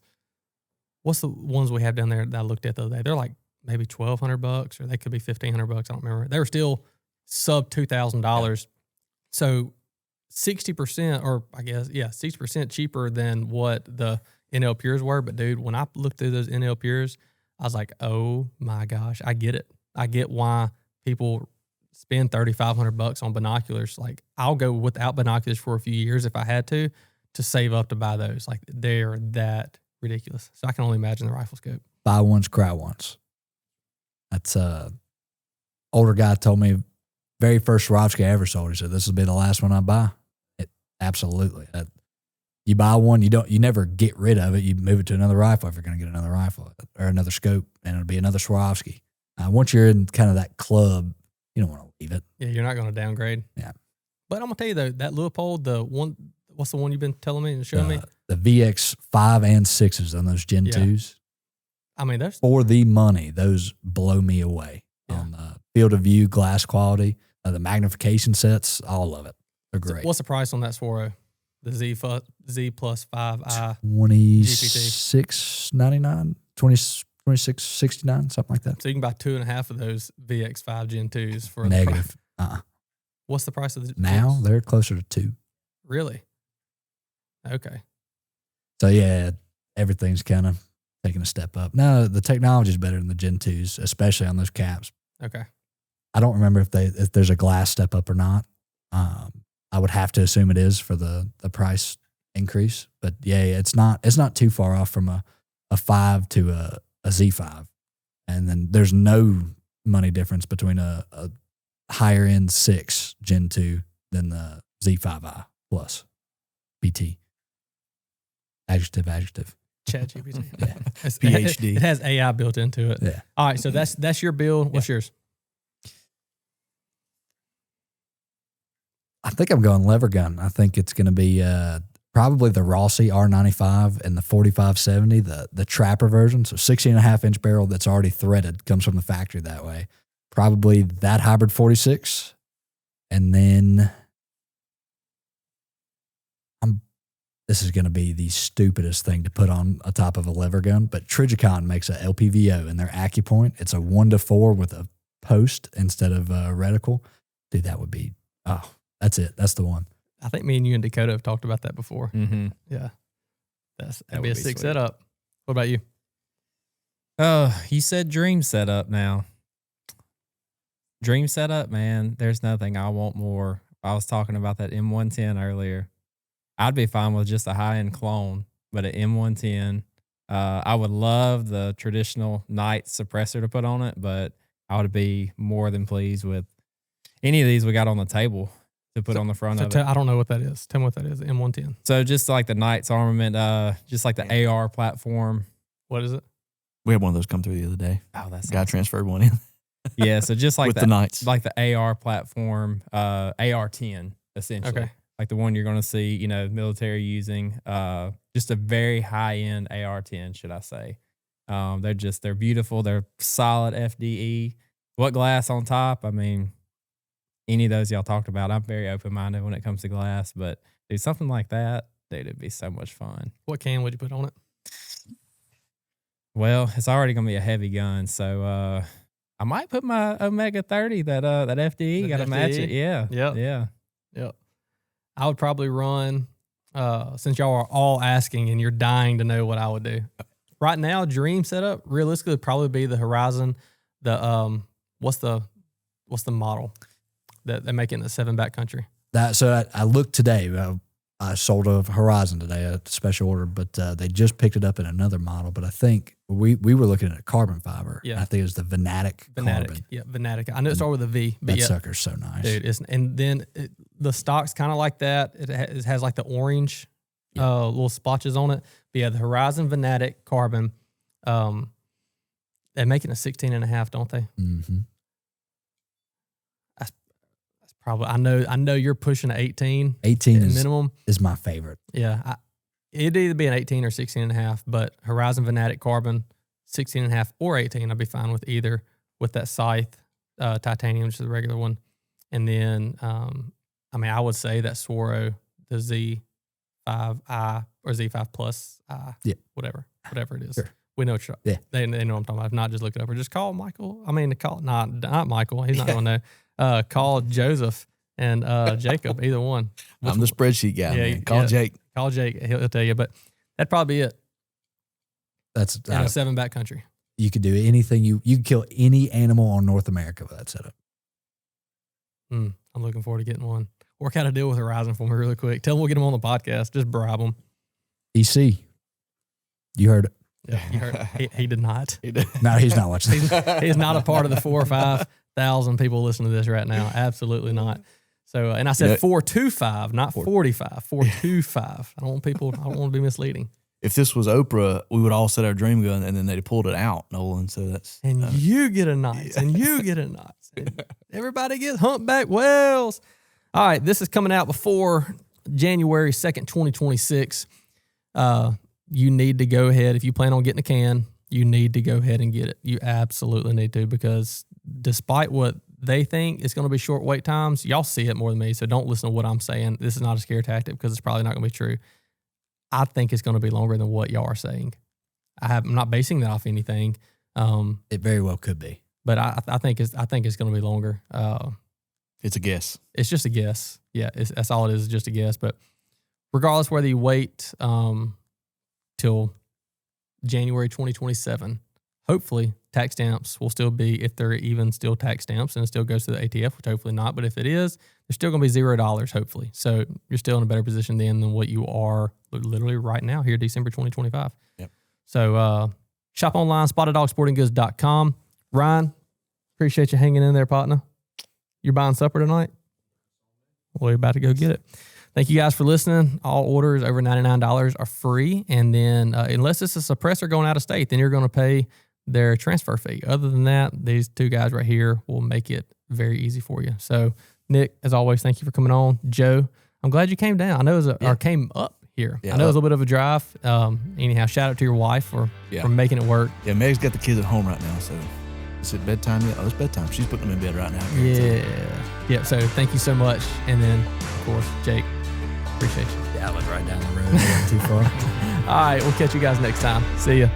what's the ones we have down there that I looked at the other day? They're like maybe $1,200 or they could be $1,500. I don't remember. They were still sub $2,000. So 60%, or I guess, 60% cheaper than what the NL Pures were. But dude, when I looked through those NL Pures, I was like, oh my gosh, I get it. I get why people spend $3,500 on binoculars. Like, I'll go without binoculars for a few years if I had to save up to buy those. Like, they're that ridiculous. So I can only imagine the rifle scope. Buy once, cry once. That's older guy told me, very first Swarovski I ever sold. He said, "This will be the last one I buy." Absolutely. You buy one, you never get rid of it. You move it to another rifle if you're going to get another rifle or another scope, and it'll be another Swarovski. Once you're in kind of that club, you don't want to leave it. Yeah, you're not going to downgrade. Yeah. But I'm going to tell you, though, that Leupold, what's the one you've been telling me and showing me? The VX 5 and 6s on those Gen 2s. I mean, those for the money, those blow me away. Yeah. On the field of view, glass quality, the magnification sets, all of it. They're great. What's the price on that Swaro? The Z plus 5i $26.99, $26.69, something like that. So you can buy 2.5 of those VX5 Gen 2s for negative. What's the price of the now? They're closer to 2. Really? Okay. So yeah, everything's kind of taking a step up. Now the technology is better than the Gen 2s, especially on those caps. Okay. I don't remember if there's a glass step up or not. I would have to assume it is for the price increase, but yeah, it's not too far off from a 5 to a Z5, and then there's no money difference between a higher end 6 Gen 2 than the Z5i plus BT. Adjective. ChatGPT. Yeah. PhD. It has AI built into it. Yeah. All right, so that's your build. What's yours? I think I'm going lever gun. I think it's going to be probably the Rossi R95 and the 4570, the Trapper version. So 16.5-inch barrel that's already threaded, comes from the factory that way. Probably that hybrid 46. And then this is going to be the stupidest thing to put on a top of a lever gun, but Trijicon makes a LPVO in their AccuPoint. It's a 1-to-4 with a post instead of a reticle. Dude, that would be, that's it. That's the one. I think me and you and Dakota have talked about that before. Mm-hmm. Yeah. That'd That be a would be sick sweet. setup. What about you? You said dream setup now. Dream setup, man. There's nothing I want more. I was talking about that M110 earlier. I'd be fine with just a high-end clone, but an M110. I would love the traditional Knight suppressor to put on it, but I would be more than pleased with any of these we got on the table to put on the front of it. I don't know what that is. Tell me what that is. M110. So just like the Knight's armament, just like the AR platform. What is it? We had one of those come through the other day. Oh, that's Guy awesome. transferred one in Yeah, so just like with the Knights. like the AR platform, AR-10 essentially. Okay. Like the one you're going to see, military using. Just a very high end AR-10, should I say? They're beautiful. They're solid FDE. What glass on top? I mean, any of those y'all talked about. I'm very open minded when it comes to glass, but dude, something like that, dude, it'd be so much fun. What can would you put on it? Well, it's already going to be a heavy gun, so I might put my Omega 30, that FDE. Got to match it. Yeah. Yep. Yeah. Yep. I would probably run, since y'all are all asking and you're dying to know what I would do. Right now, dream setup realistically would probably be the Horizon. The what's the model that they make it in the 7 backcountry? So I looked today. I sold a Horizon today, a special order, but they just picked it up in another model. But I think we were looking at a carbon fiber. Yeah. I think it was the Venatic carbon. Yeah, Venatic. I know it started with a V, but That yeah, sucker's so nice. dude. And then the stock's kind of like that. It has like the orange little splotches on it. But yeah, the Horizon Venatic carbon. They make it a 16.5, don't they? Mm-hmm. Probably. I know you're pushing an 18. 18 is minimum. Is my favorite. Yeah. It'd either be an 18 or 16.5, but Horizon Fanatic Carbon, 16.5 or 18, I'd be fine with either with that scythe titanium, which is the regular one. And then, I would say that Swaro, the Z5i or Z5 Plus I, whatever it is. Sure. We know what they know what I'm talking about. If not, just look it up or just call Michael. Not Michael. He's not going to know. Call Joseph and Jacob, either one. I'm the spreadsheet guy. Yeah, Man. Call Jake. Call Jake. He'll tell you. But that'd probably be it. That's in a 7 backcountry. You could do anything. You could kill any animal on North America with that setup. I'm looking forward to getting one. Work out a deal with Horizon for me really quick. Tell them we'll get them on the podcast. Just bribe them. EC. You heard it. Yeah, you heard it. He did not. No, he's not watching. He's not a part of the 4,000 or 5,000 people listening to this right now. Absolutely not. So, and I said 425, not 45. 425. I don't want to be misleading. If this was Oprah, we would all set our dream gun and then they'd pulled it out, Nolan. So that's you get a nice, and you get a nice. And everybody gets humpback whales. All right, this is coming out before January 2nd, 2026. You need to go ahead. If you plan on getting a can, you need to go ahead and get it. You absolutely need to, because despite what they think it's going to be short wait times, y'all see it more than me, so don't listen to what I'm saying. This is not a scare tactic because it's probably not going to be true. I think it's going to be longer than what y'all are saying. I'm not basing that off anything. It very well could be. But I think it's going to be longer. It's a guess. It's just a guess. Yeah, that's all it is just a guess. But regardless whether you wait till January 2027, hopefully tax stamps will still be, if they're even still tax stamps and it still goes to the ATF, which hopefully not. But if it is, there's still going to be $0, hopefully. So you're still in a better position then than what you are literally right now here, December 2025. Yep. So shop online, SpottedDogSportingGoods.com. Ryan, appreciate you hanging in there, partner. You're buying supper tonight? Well, you're about to go get it. Thank you guys for listening. All orders over $99 are free. And then unless it's a suppressor going out of state, then you're going to pay their transfer fee. Other than that, these two guys right here will make it very easy for you. So, Nick, as always, thank you for coming on. Joe, I'm glad you came down. I know or came up here. Yeah, I know it was a little bit of a drive. Anyhow, shout out to your wife for making it work. Yeah, Meg's got the kids at home right now, so is it bedtime yet? Oh, it's bedtime. She's putting them in bed right now. Yeah. So thank you so much. And then, of course, Jake, appreciate you. Yeah, I live right down the road. Not too far. All right, we'll catch you guys next time. See ya.